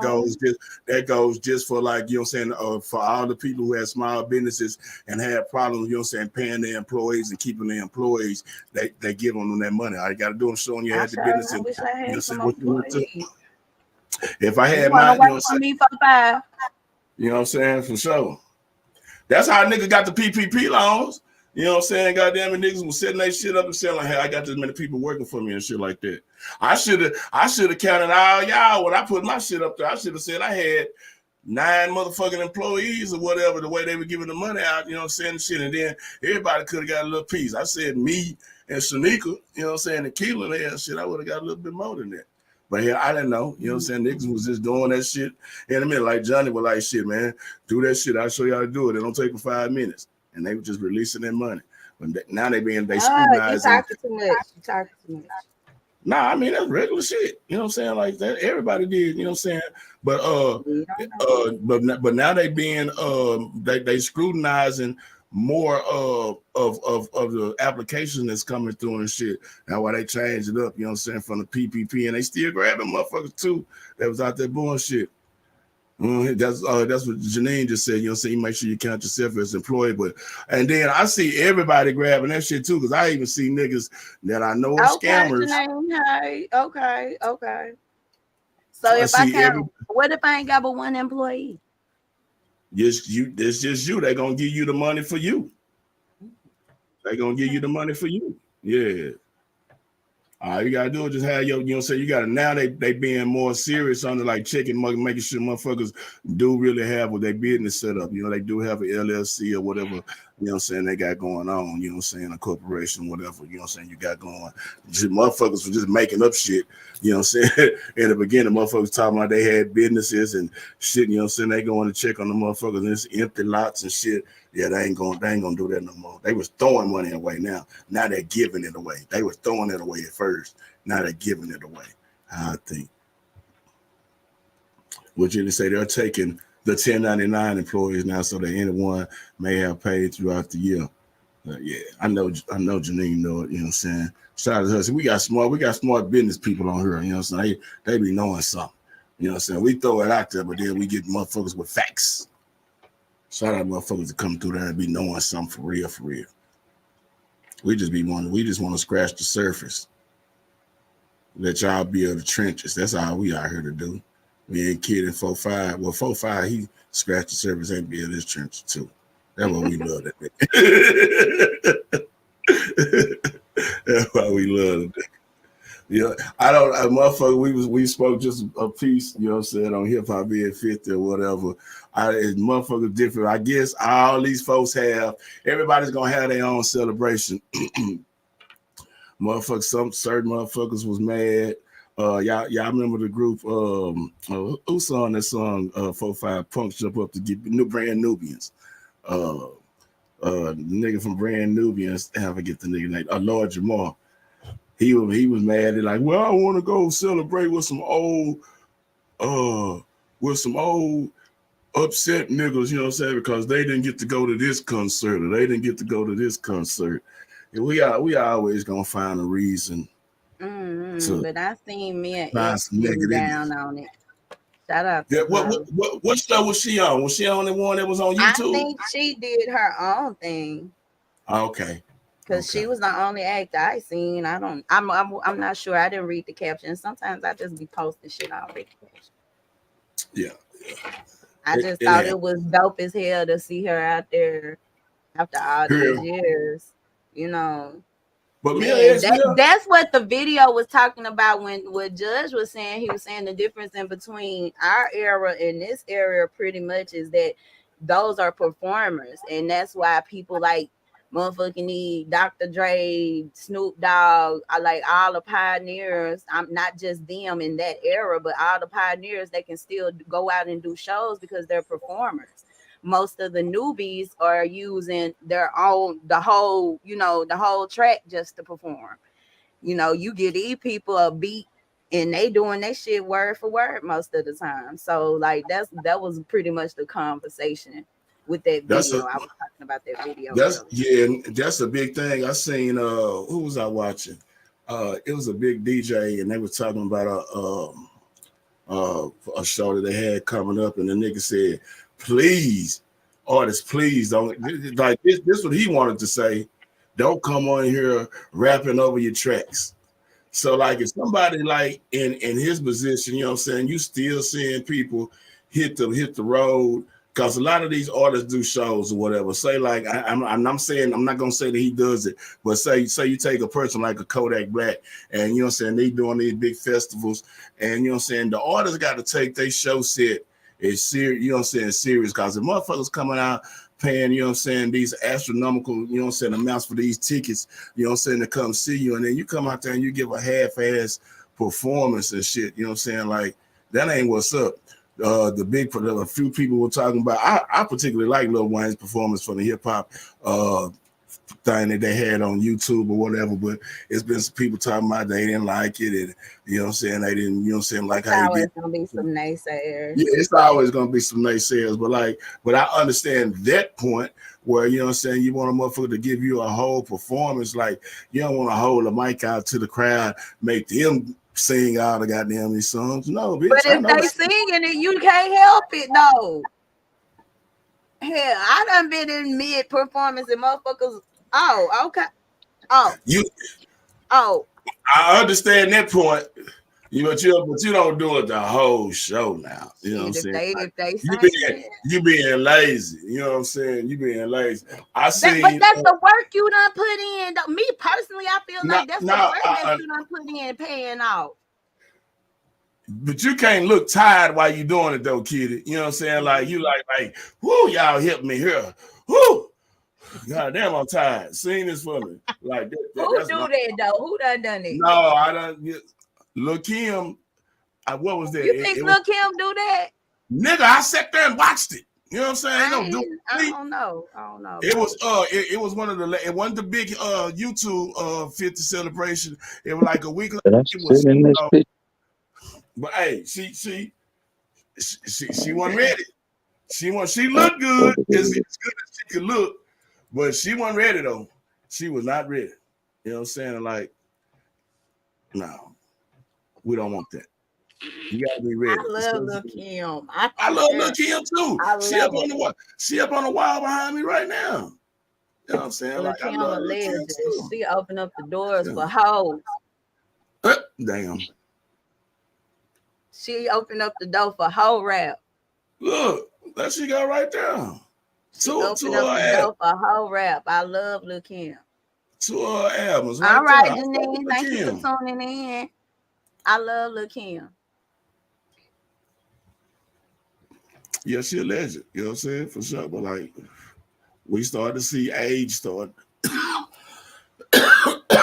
that goes just for, like, you know what I'm saying, for all the people who have small businesses and have problems, you know what I'm saying, paying their employees and keeping their employees, they give them that money. All you got to do is showing you I had the sure business, and wish I you know had say some what you want to. employees. If I You had want to mine, you know work what for I'm saying, me for 5? you know what I'm saying, for sure. That's how niggas got the PPP loans. You know what I'm saying? Goddamn it, niggas was setting that shit up and saying, like, hey, I got this many people working for me and shit like that. I should have counted all y'all when I put my shit up there. I should have said I had 9 motherfucking employees or whatever, the way they were giving the money out, you know what I'm saying, shit. And then everybody could have got a little piece. I said me and Shanika, you know what I'm saying, and Keelan there and shit, I would have got a little bit more than that. But yeah, I didn't know, you know what I'm saying? Niggas was just doing that shit. In a minute, like Johnny was like, shit, man, do that shit. I'll show you how to do it. It don't take 5 minutes. And they were just releasing their money. But now they You scrutinizing. talking too much. You talking too much. Nah, I mean, that's regular shit. You know what I'm saying? Like that, everybody did. You know what I'm saying? But We don't know. but now they being they scrutinizing more of the application that's coming through and shit. Now why they changed it up? You know what I'm saying? From the PPP, and they still grabbing motherfuckers too that was out there bullshit. That's what Janine just said. You know what I'm saying? You make sure you count yourself as employed. But and then I see everybody grabbing that shit too, because I even see niggas that I know are Okay, scammers. Janine. Hey, okay. So I if I see count, what if I ain't got but one employee? Just you, it's just you. They're gonna give you the money for you. They're gonna give you the money for you. Yeah. All you gotta do is just have your, you know, say you gotta now they being more serious on it, like checking, making sure motherfuckers do really have what they business set up. You know, they do have an LLC or whatever, you know what I'm saying, they got going on, you know what I'm saying, a corporation, whatever, you know what I'm saying, you got going. Just motherfuckers were just making up shit, you know what I'm saying. In the beginning, motherfuckers talking about they had businesses and shit, you know what I'm saying, they going to check on the motherfuckers and it's empty lots and shit. Yeah, they ain't gonna do that no more. They was throwing money away now. Now they're giving it away. They were throwing it away at first. Now they're giving it away. I think. Would you say they're taking the 1099 employees now so that anyone may have paid throughout the year? Yeah, I know Janine know it, you know what I'm saying? Shout out to us. We got smart business people on here, you know what I'm saying? They be knowing something. You know what I'm saying? We throw it out there, but then we get motherfuckers with facts. Shout out motherfuckers to come through there and be knowing something for real, for real. We just want to scratch the surface. Let y'all build the trenches. That's all we out here to do. We ain't kidding 4-5. Well, 4-5, he scratched the surface and build his trenches too. That's what we love that. That's why we love it. Yeah, I don't, motherfucker. We spoke just a piece, you know what I'm saying, on hip hop being 50 or whatever. Motherfuckers different. I guess all these folks have. Everybody's gonna have their own celebration. Motherfuckers, some certain motherfuckers was mad. Y'all remember the group? Who sung that song? 4-5 Punks Jump Up to get new Brand Nubians. Nigga from Brand Nubians. I forget the nigga name. Lord Jamar. He was mad at like, well, I want to go celebrate with some old upset niggas, you know what I'm saying, because they didn't get to go to this concert or they didn't get to go to this concert. And we always gonna find a reason. But I seen me and X down on it. Shout out to what show was she on? Was she on the one that was on YouTube? I think she did her own thing. Okay. Because she was the only actor I seen. I'm not sure. I didn't read the caption. Sometimes I just be posting shit on read the caption. Yeah. I just thought it was dope as hell to see her out there after all these years, you know. But that's what the video was talking about when what Judge was saying. He was saying the difference in between our era and this era pretty much is that those are performers, and that's why people like motherfucking need Dr. Dre, Snoop Dogg, I like all the pioneers. I'm not just them in that era, but all the pioneers that can still go out and do shows because they're performers. Most of the newbies are using their own the whole track just to perform. You know, you get these people a beat and they doing that shit word for word most of the time. So like that was pretty much the conversation with that video. I was talking about that video. That's a big thing. I seen who was I watching? It was a big DJ and they were talking about a show that they had coming up, and the nigga said, please, artists, please don't, like this what he wanted to say, don't come on here rapping over your tracks. So like if somebody like in his position, you know what I'm saying, you still seeing people hit the road, because a lot of these artists do shows or whatever. Say like I'm saying, I'm not gonna say that he does it, but say you take a person like a Kodak Black, and you know what I'm saying, they doing these big festivals, and you know what I'm saying, the artists got to take their show set is serious, you know what I'm saying, serious, because the motherfuckers coming out paying, you know what I'm saying, these astronomical, you know what I'm saying, amounts for these tickets, you know what I'm saying, to come see you, and then you come out there and you give a half-ass performance and shit, you know what I'm saying, like that ain't what's up. A few people were talking about, I particularly like Lil Wayne's performance for the hip hop thing that they had on YouTube or whatever, but it's been some people talking about they didn't like it, and you know what I'm saying, they didn't, you know what I'm saying, like how it's gonna be some naysayers. Yeah, it's always gonna be some naysayers, but I understand that point where, you know what I'm saying, you want a motherfucker to give you a whole performance, like you don't want to hold a mic out to the crowd, make them sing all the goddamn these songs. No, bitch. But if they singing it, you can't help it, no. Hell, I done been in mid performance and motherfuckers. Oh, okay. I understand that point. but you don't do it the whole show now. You know what I'm Shit, saying? Like, if they you sing being it. you being lazy. You know what I'm saying? You being lazy. I But seen that's the work you done put in. Me personally, I feel no like that's the no. work that you done put in paying off. But you can't look tired while you doing it though, kitty. You know what I'm saying? Like you like, whoo, y'all help me here. Whoo, god damn, I'm tired. Sing this for me. Like Who that's do my that though? Who done it? no, I don't look him. What was that? You think It was Lil Kim do that? nigga, I sat there and watched it. You know what I'm saying? I don't know. I don't know. It was it was one of the it wasn't the big YouTube 50 celebration. It was like a week later. That's It was sitting in this bitch. but hey, she wasn't ready. She looked good as good as she could look, but she wasn't ready though. She was not ready. You know what I'm saying? Like, no, we don't want that. You gotta be ready. I love Lil Kim. I love Lil Kim too. I She up love on the she up on the wall behind me right now. You know what I'm saying? Lil Like I Kim love a Lil Kim legend. too. She opened up the doors Yeah. for hoes. Damn. She opened up the door for hoe rap. Look, that she got right there. She opened up the door for hoe rap. I love Lil Kim. Two albums right All right, there. Janine. Thank you for tuning in. I love Lil Kim. Yeah, she a legend. You know what I'm saying? For sure. But like, we started to see age start.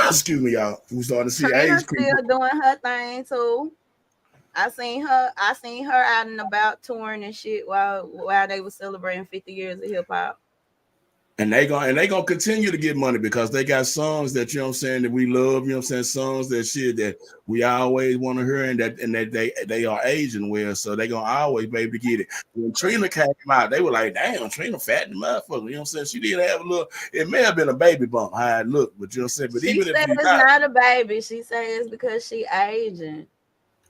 Excuse me, y'all. We started to see Trina's age creep. still doing her thing too. I seen her out and about touring and shit while they were celebrating 50 years of hip hop. And they gonna continue to get money because they got songs that, you know what I'm saying, that we love, you know what I'm saying, songs that shit that we always want to hear and that they are aging well, so they gonna always be able to get it. When Trina came out, they were like, damn, Trina fat and motherfucker, you know what I'm saying? She did have a little, it may have been a baby bump, how it looked, but you know what I'm saying? But She even said if it's not a baby, she said it's because she aging.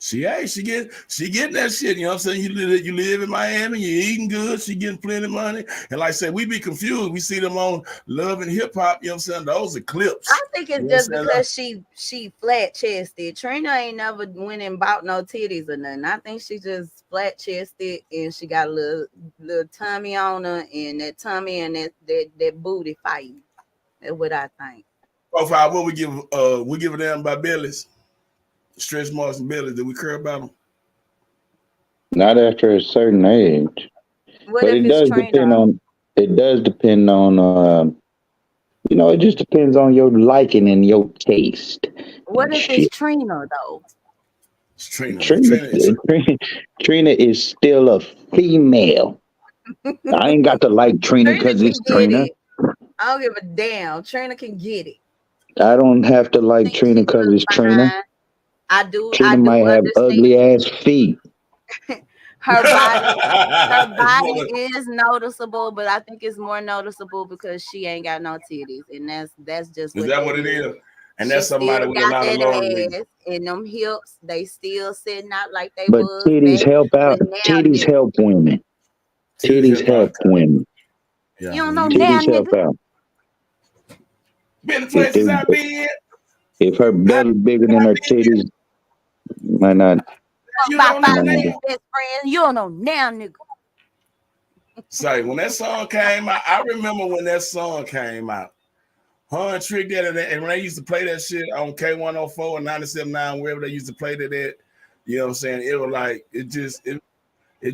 She getting that shit. You know what I'm saying? You live in Miami, you're eating good, she getting plenty of money. And like I said, we be confused. We see them on Love and Hip Hop, you know what I'm saying? Those are clips. I think it's just because she flat chested. Trina ain't never went and bought no titties or nothing. I think she just flat chested and she got a little tummy on her, and that tummy and that booty fighting. That's what I think. Profile, what we give a damn about bellies. Stretch marks and bellies, did we care about them? Not after a certain age. What But if it it's does Trina? depend on it just depends on your liking and your taste. What if it's Trina though? It's Trina. Trina is still a female. I ain't got to like Trina because it's Trina. I don't give a damn. Trina can get it. I don't have to like Trina because it's Trina. I do. Trina might have ugly ass feet. Her body is noticeable, but I think it's more noticeable because she ain't got no titties, and that's just is that what it is? And she that's somebody with a lot of ass and them hips. They still sitting out like they but was. Titties help out. Titties help women. Titties help women. Yeah. You don't know now, titties help out. Been the places I've been. If her belly bigger than her titties, might not. You don't know now, best friend. You don't know now, nigga. Say, when that song came out, I remember when that song came out. Her and Trick Daddy, and when they used to play that shit on K104 and 97.9, wherever they used to play that at, you know what I'm saying? It was like, it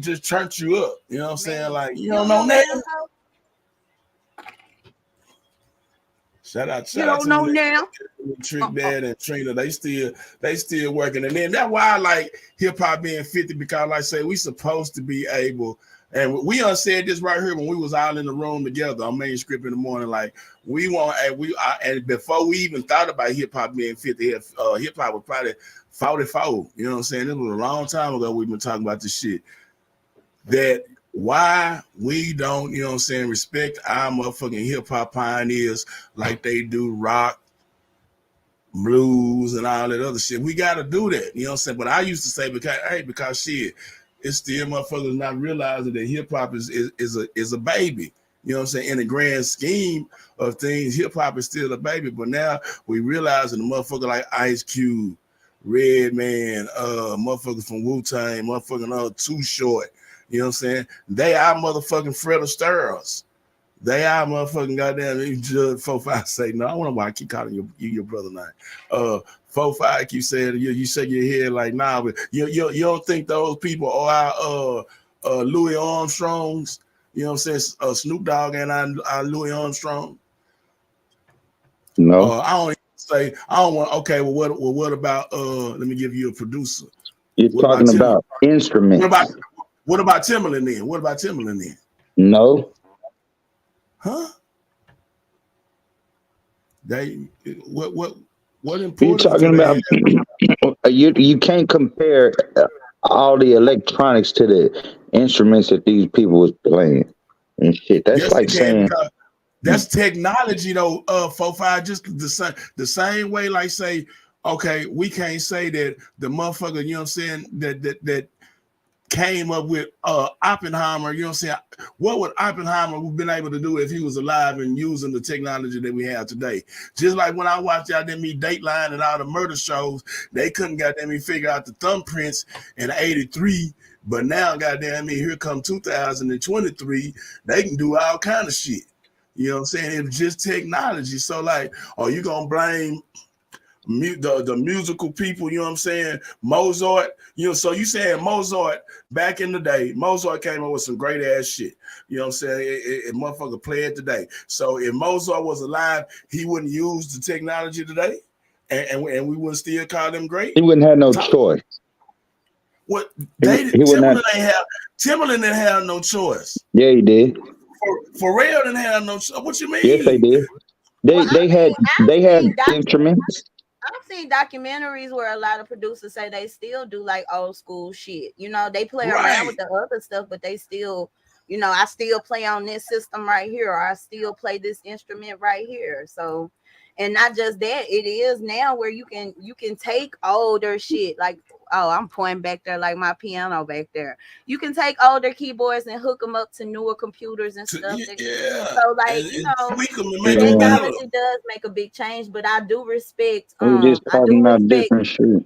just turned you up. You know what I'm saying? Like, you don't know that. Shout out to now. Trick Dad and Trina. They still working. And then that's why I like hip hop being 50, because like I say, we supposed to be able, and we said this right here when we was all in the room together on Manuscript in the morning. Like and before we even thought about hip hop being 50, hip hop was probably 44. You know what I'm saying? This was a long time ago we've been talking about this shit. That why we don't, you know what I'm saying, respect our motherfucking hip hop pioneers like they do rock, blues, and all that other shit. We got to do that, you know what I'm saying? But I used to say, because shit, it's still motherfuckers not realizing that hip hop is a baby. You know what I'm saying? In the grand scheme of things, hip hop is still a baby. But now we realizing the motherfucker like Ice Cube, Redman, motherfuckers from Wu-Tang, motherfucking Too Short. You know what I'm saying? They are motherfucking Fred Astaire's. They are motherfucking goddamn. You just 4-5 say no. I don't know why I keep calling you your brother now. 4-5 keep saying you shake your head like nah, but you don't think those people are Louis Armstrongs? You know what I'm saying? Snoop Dogg and I Louis Armstrong. No, I don't even say I don't want. Okay, well what about let me give you a producer. you're What about talking Timberland? about instruments. What about Timberland then? What about Timberland then? No, Huh? They what you're importance do talking they about have? you can't compare all the electronics to the instruments that these people was playing and shit. That's Yes, like you can saying because that's technology though. 4-5 just the same way. Like say, okay, we can't say that the motherfucker. You know what I'm saying? That came up with Oppenheimer. You know what I'm saying? What would Oppenheimer have been able to do if he was alive and using the technology that we have today? Just like when I watched out them Dateline and all the murder shows, they couldn't goddamn me figure out the thumbprints in '83. But now, goddamn me, here come 2023, they can do all kind of shit. You know what I'm saying? It's just technology. So like, are you gonna blame the musical people, you know what I'm saying? Mozart, so you saying Mozart back in the day, Mozart came up with some great ass shit. You know what I'm saying? It motherfucker play it today. So if Mozart was alive, he wouldn't use the technology today, and we wouldn't still call them great. he wouldn't have no choice. What they He wouldn't have. Timberland didn't have no choice. Yeah, he did. Pharrell didn't have no choice. What you Yes, they mean? did. Well, I They had mean, I've seen instruments. I've seen documentaries where a lot of producers say they still do like old school shit. You know, they play around Right. with the other stuff, but they still, I still play on this system right here, or I still play this instrument right here. So, and not just that, it is now where you can take older shit like, oh, I'm pointing back there like my piano back there. You can take older keyboards and hook them up to newer computers and stuff. Yeah. So like, And tweak them and make them Yeah, better. technology does make a big change, but I do respect we just talking about different shit.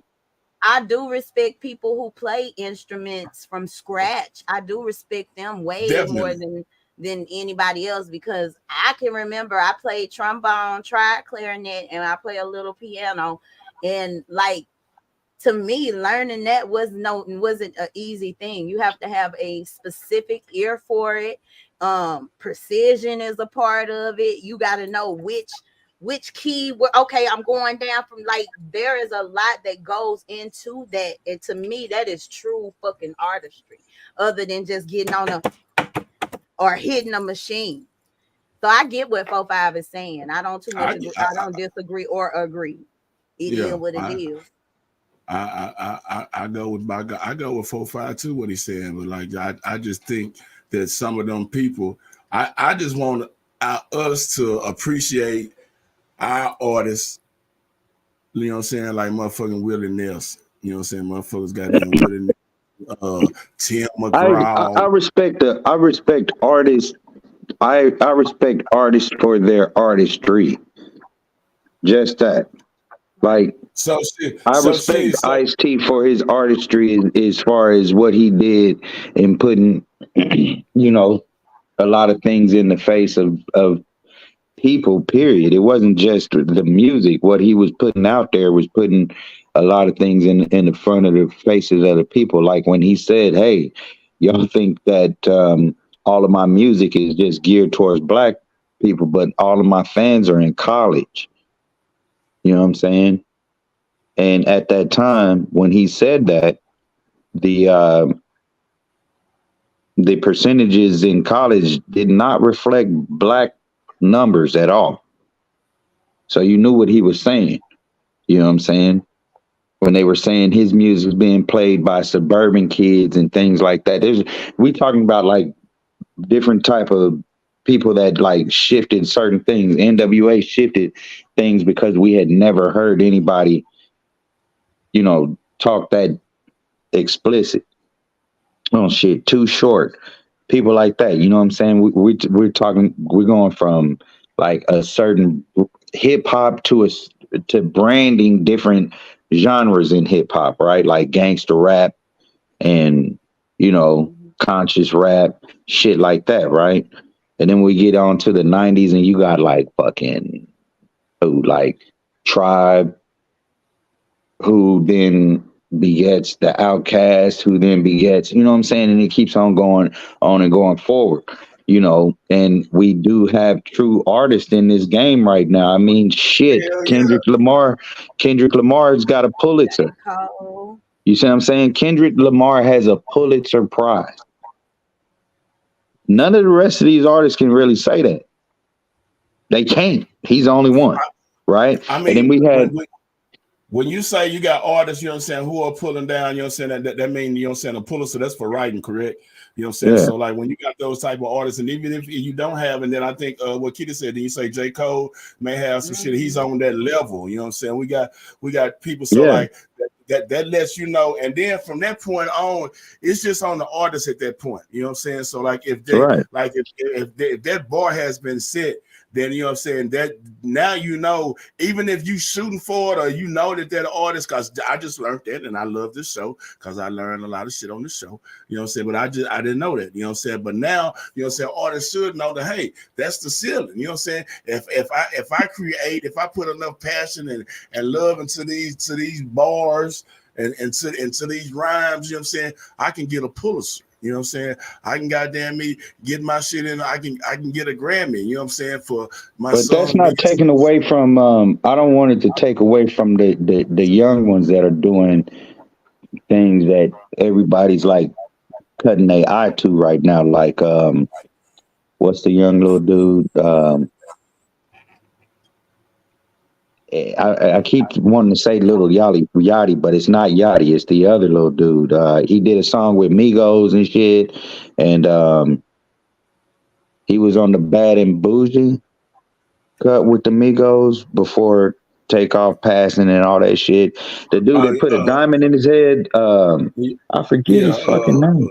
I do respect people who play instruments from scratch. I do respect them way more Definitely. than anybody else, because I can remember I played trombone, tried clarinet, and I play a little piano. And like, to me, learning that wasn't an easy thing. You have to have a specific ear for it. Precision is a part of it. You got to know which key. Okay, I'm going down from, like, there is a lot that goes into that, and to me, that is true fucking artistry. Other than just getting on a or hitting a machine. So I get what 4-5 is saying. I don't too much I, agree. I, I don't disagree or agree. It is yeah, what it is. I go with I go with 4-5 too. What he's saying, but like I just think that some of them people, I just want us to appreciate our artists. You know what I'm saying? Like motherfucking Willie Nelson. You know what I'm saying? Motherfuckers got them Willie Nelson, Tim I McGraw. respect I respect artists. I respect artists for their artistry. Just that. Like So I respect shit. So Ice-T for his artistry as far as what he did in putting, a lot of things in the face of people, period. It wasn't just the music. What he was putting out there was putting a lot of things in the front of the faces of the people. Like when he said, hey, y'all think that all of my music is just geared towards black people, but all of my fans are in college. You know what I'm saying? And at that time, when he said that, the uh, the percentages in college did not reflect black numbers at all. So you knew what he was saying. You know what I'm saying? When they were saying his music was being played by suburban kids and things like that. We talking about like different type of people that like shifted certain things. NWA shifted things because we had never heard anybody, talk that explicit. Oh shit, Too Short. People like that. You know what I'm saying? We're talking. We're going from like a certain hip hop to branding different genres in hip hop, right? Like gangster rap and conscious rap, shit like that, right? And then we get on to the '90s, and you got like fucking who, like Tribe, who then begets the Outcast, who then begets, you know what I'm saying? And it keeps on going on and going forward, and we do have true artists in this game right now. I mean, shit, Hell yeah. Kendrick Lamar's got a Pulitzer. Cole. You see what I'm saying? Kendrick Lamar has a Pulitzer Prize. None of the rest of these artists can really say that. They can't. He's the only one, right? I And then mean, we had, when you say you got artists, you know what I'm saying, who are pulling down, you know what I'm saying, that means, you know what I'm saying, a puller, so that's for writing, correct? You know what I'm saying? yeah, So like when you got those type of artists, and even if you don't have, and then I think what Kitty said, then you say J. Cole may have some shit, he's on that level, you know what I'm saying? We got people, so yeah, like that lets you know, and then from that point on, it's just on the artist at that point, you know what I'm saying? So like if they right. like if that bar has been set, then you know what I'm saying, that now even if you shooting for it or that artist, because I just learned that and I love this show because I learned a lot of shit on the show, you know what I'm saying, but I didn't know that, you know what I'm saying, but now, you know what I'm saying, artists should know that, hey, that's the ceiling, you know what I'm saying, if I create, if I put enough passion and love into these bars and to these rhymes, you know what I'm saying, I can get a Pulitzer. You know what I'm saying? I can goddamn me get my shit in. I can get a Grammy. You know what I'm saying, for my But that's song not being. taken away from. I don't want it to take away from the young ones that are doing things that everybody's like cutting their eye to right now. Like what's the young little dude? I keep wanting to say little Yachty, but it's not Yachty. It's the other little dude. He did a song with Migos and shit, and he was on the Bad and Bougie cut with the Migos before Takeoff passing and all that shit. The dude Uh, that put a uh, diamond in his head, I forget yeah. his fucking name.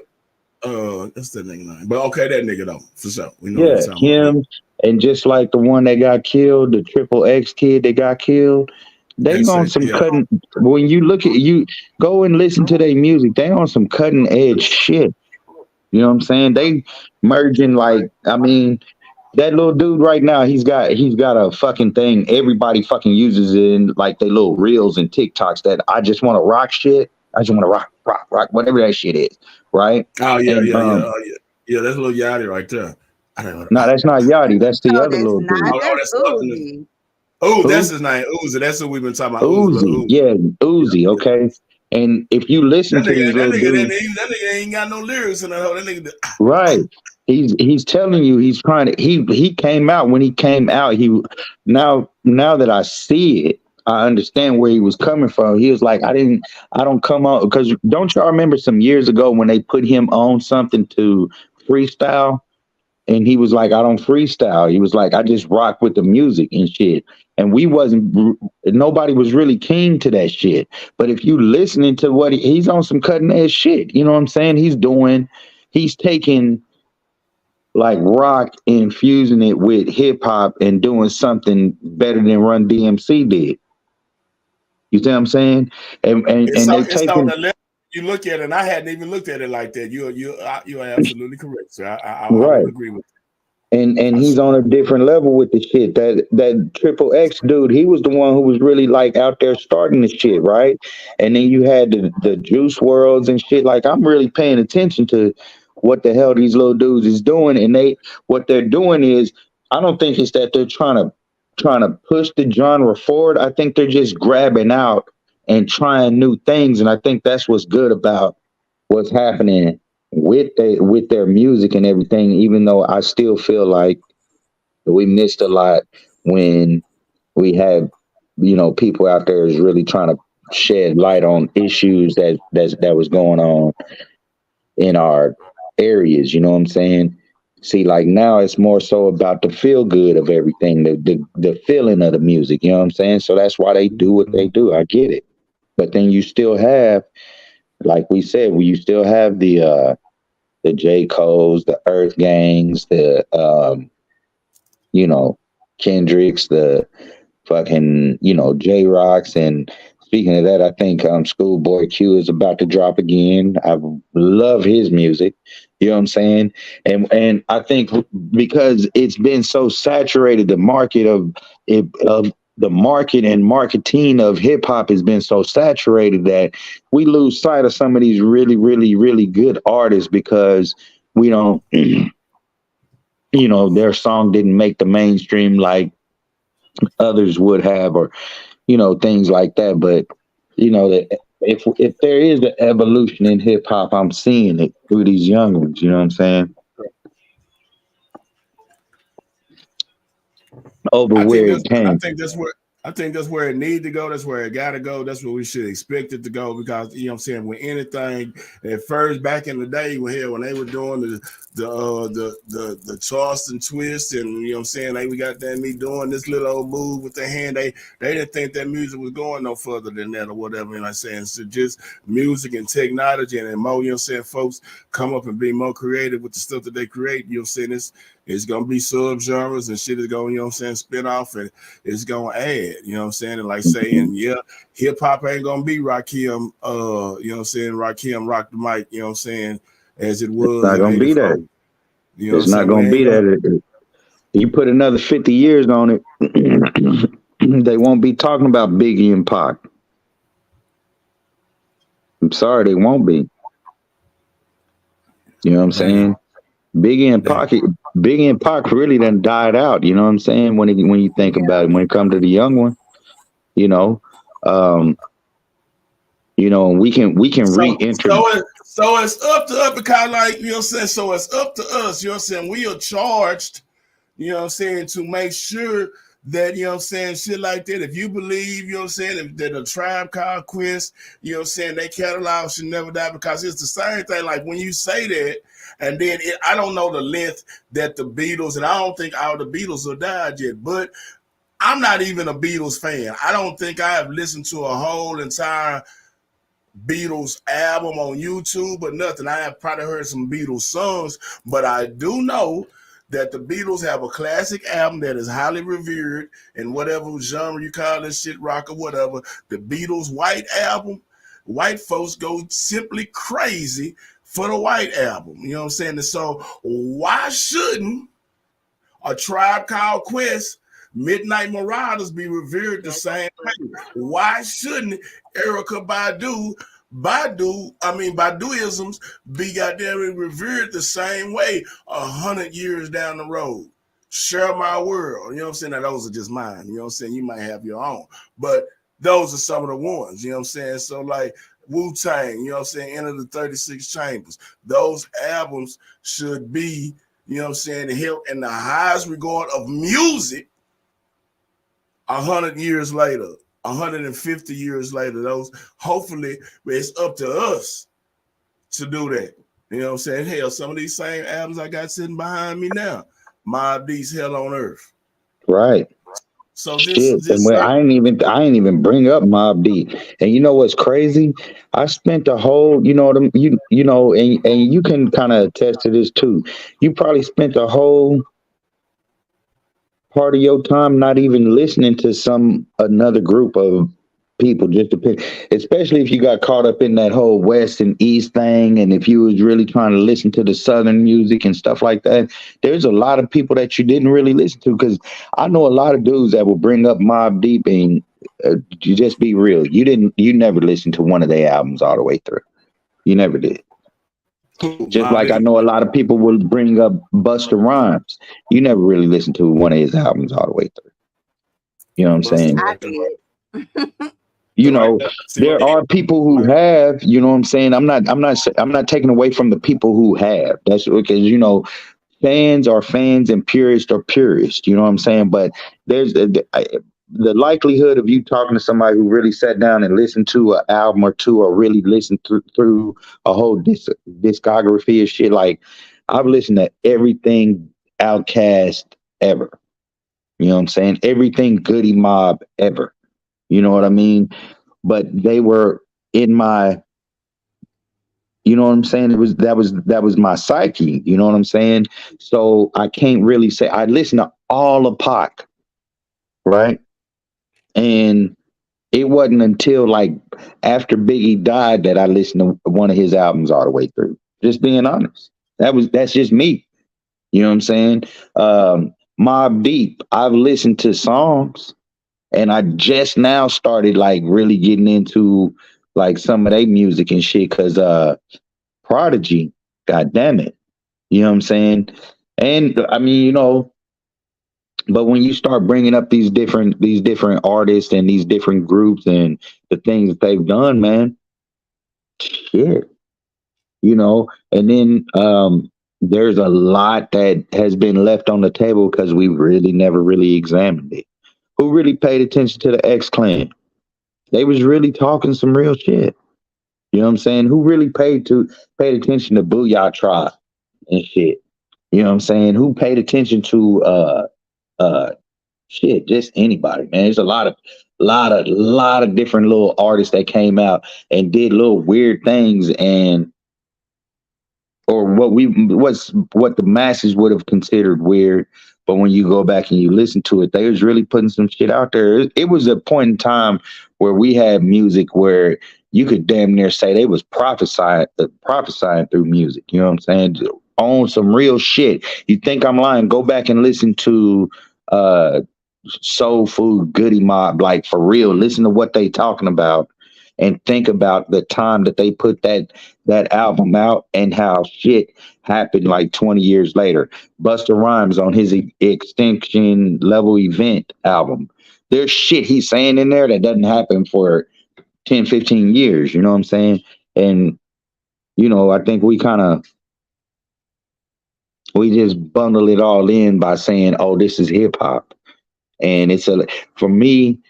That's that nigga name. But okay, that nigga though, for sure. We know what you're Yeah, talking about. him, and just like the one that got killed, the Triple X kid that got killed, they That's on it. some Yeah. cutting. When you look at you go and listen to their music, they on some cutting edge shit. You know what I'm saying? They merging like, I mean, that little dude right now, he's got a fucking thing. Everybody fucking uses it in like they little reels and TikToks that I just want to rock shit. I just want to rock, whatever that shit is, right? Oh yeah, And yeah, yeah. Oh yeah, yeah. That's a little Yachty right there. I don't know. no, that's not Yachty. That's the No, other that's little not. dude. Oh, That's that's the other nigga. Uzi. Oh, that's Who? his name. Uzi. That's what we've been talking about. Uzi, little Uzi. Uzi. Yeah, Yeah, Uzi. yeah. Okay. And if you listen That to nigga, these that little nigga, that dudes, nigga, that nigga ain't got no lyrics in that whole. That nigga. right? He's telling you he's trying to. He came out when he came out. Now that I see it, I understand where he was coming from. He was like, I don't come out because don't y'all remember some years ago when they put him on something to freestyle? And he was like, I don't freestyle. He was like, I just rock with the music and shit. And nobody was really keen to that shit. But if you listening to what he's on some cutting edge shit, you know what I'm saying? He's taking like rock and fusing it with hip hop and doing something better than Run DMC did. You see what I'm saying? And they It's on taking the level you look at it, and I hadn't even looked at it like that. You are absolutely correct, sir. I will right. agree with And you. he's on a different level with the shit. That Triple X dude, he was the one who was really like out there starting the shit, right? And then you had the Juice Worlds and shit. Like I'm really paying attention to what the hell these little dudes is doing, and what they're doing is I don't think it's that they're trying to push the genre forward. I think they're just grabbing out and trying new things, and I think that's what's good about what's happening with their music and everything. Even though I still feel like we missed a lot when we had people out there is really trying to shed light on issues that was going on in our areas. You know what I'm saying? See, like now it's more so about the feel good of everything, the feeling of the music. You know what I'm saying? So that's why they do what they do. I get it, but then you still have, like we said, you still have the J. Cole's, the Earth Gangs, the you know, Kendricks, the fucking, J Rocks and Speaking of that, I think Schoolboy Q is about to drop again. I love his music. You know what I'm saying? And I think because it's been so saturated, the market of the market and marketing of hip hop has been so saturated that we lose sight of some of these really, really, really good artists because we don't, their song didn't make the mainstream like others would have, or things like that. But that if there is an evolution in hip hop, I'm seeing it through these young ones. You know what I'm saying? Over I think where that's it came. I think that's where it need to go. That's where it gotta go. That's where we should expect it to go because you know what I'm saying, when anything at first back in the day when they were doing the Charleston twist and you know what I'm saying, we got that me doing this little old move with the hand, they didn't think that music was going no further than that or whatever, you know what I'm saying? So just music and technology and more, you know what I'm saying, folks come up and be more creative with the stuff that they create, you know what I'm saying? It's gonna be subgenres and shit is going, you know what I'm saying, spin off and it's gonna add, you know what I'm saying? And like saying, yeah, hip hop ain't gonna be Rakim, you know what I'm saying, Rakim rock the mic, you know what I'm saying, as it It's was not in gonna be '84. that. You know what I'm It's not saying? We gonna be ain't gonna. that. You put another 50 years on it, they won't be talking about Biggie and Pac. I'm sorry, they won't be. You know what I'm Damn, saying? Biggie and damn. Pac, Biggie and Pac really done died out. You know what I'm saying? When you think about it, when it comes to the young one, you know, um, we can reintroduce. So it's up to us because like you know what I'm saying. So it's up to us. You know what I'm saying. We are charged, you know what I'm saying, to make sure that, you know what I'm saying, shit like that. If you believe, you know what I'm saying, that a Tribe Called Quest, you know what I'm saying, they catalog should never die because it's the same thing. Like when you say that, and then I don't know the length that the Beatles, and I don't think all the Beatles have died yet, but I'm not even a Beatles fan. I don't think I have listened to a whole entire Beatles album on YouTube or nothing. I have probably heard some Beatles songs, but I do know that the Beatles have a classic album that is highly revered in whatever genre you call this shit, rock or whatever. The Beatles White Album, white folks go simply crazy for the White Album. You know what I'm saying? And so why shouldn't a Tribe Called Quest, Midnight Marauders be revered the same way? Why shouldn't Erica Baduisms be goddamn revered the same way 100 years down the road? Share My World, you know what I'm saying? Now, those are just mine, you know what I'm saying? You might have your own, but those are some of the ones, you know what I'm saying? So, like, Wu-Tang, you know what I'm saying? Enter the 36 Chambers. Those albums should be, you know what I'm saying, in the highest regard of music 100 years later, 150 years later. Those, hopefully, it's up to us to do that. You know what I'm saying? Hell, some of these same albums I got sitting behind me now, Mobb Deep's Hell on Earth. Right. So Shit, this and certain, I ain't even bring up Mob Deep. And you know what's crazy? I spent the whole, and you can kind of attest to this too. You probably spent the whole part of your time not even listening to some another group of people, just depend, especially if you got caught up in that whole west and east thing, and if you was really trying to listen to the southern music and stuff like that. There's a lot of people that you didn't really listen to, because I know a lot of dudes that will bring up Mob Deep, and you just be real, you never listened to one of their albums all the way through. You never did. Just Mobb like I Deep. know a lot of people will bring up Busta Rhymes. You never really listened to one of his albums all the way through. You know what I'm Busta saying? I Rhymes. did. You So, know, see, there are people who have, you know what I'm saying? I'm not taking away from the people who have. That's because, fans are fans and purists are purists. You know what I'm saying? But there's the likelihood of you talking to somebody who really sat down and listened to an album or two, or really listened through a whole discography of shit. Like, I've listened to everything Outcast ever. You know what I'm saying? Everything Goody Mob ever. You know what I mean? But they were in my, you know what I'm saying? That was my psyche. You know what I'm saying? So I can't really say I listen to all of Pac, right? And It wasn't until like after Biggie died that I listened to one of his albums all the way through. Just being honest. That's just me. You know what I'm saying? Mob Deep, I've listened to songs and I just now started like really getting into like some of their music and shit because Prodigy, god damn it. You know what I'm saying? And I mean, but when you start bringing up these different artists and these different groups and the things that they've done, man, shit, and then there's a lot that has been left on the table because we really never really examined it. Who really paid attention to the X Clan? They was really talking some real shit. You know what I'm saying? Who really paid attention to Booyah Tribe and shit? You know what I'm saying? Who paid attention to uh shit, just anybody, man. There's a lot of different little artists that came out and did little weird things and or what the masses would have considered weird. But when you go back and you listen to it, they was really putting some shit out there. It was a point in time where we had music where you could damn near say they was prophesying through music. You know what I'm saying? On some real shit. You think I'm lying? Go back and listen to uh Soul Food, Goody Mob, like for real. Listen to what they talking about and think about the time that they put that album out and how shit happened like 20 years later. Busta Rhymes on his Extinction Level Event album. There's shit he's saying in there that doesn't happen for 10, 15 years. You know what I'm saying? And, I think we just bundle it all in by saying, oh, this is hip hop. And for me,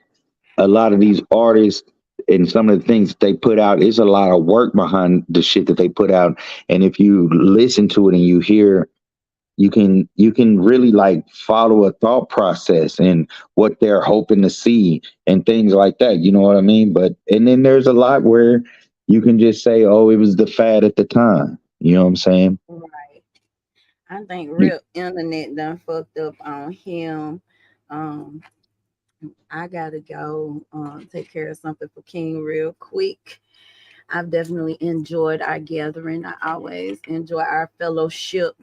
a lot of these artists and some of the things that they put out, there's a lot of work behind the shit that they put out. And if you listen to it and you hear, you can really like follow a thought process and what they're hoping to see and things like that. You know what I mean? And then there's a lot where you can just say, oh, it was the fad at the time. You know what I'm saying? Right. I think Y- real internet done fucked up on him. Um, I gotta go take care of something for King real quick. I've definitely enjoyed our gathering. I always enjoy our fellowship,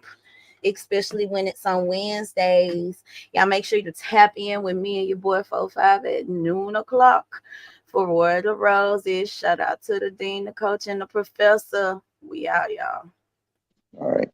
especially when it's on Wednesdays. Y'all make sure to tap in with me and your boy 45 at noon o'clock for Word of Roses. Shout out to the dean, the coach, and the professor. We out, y'all. All right.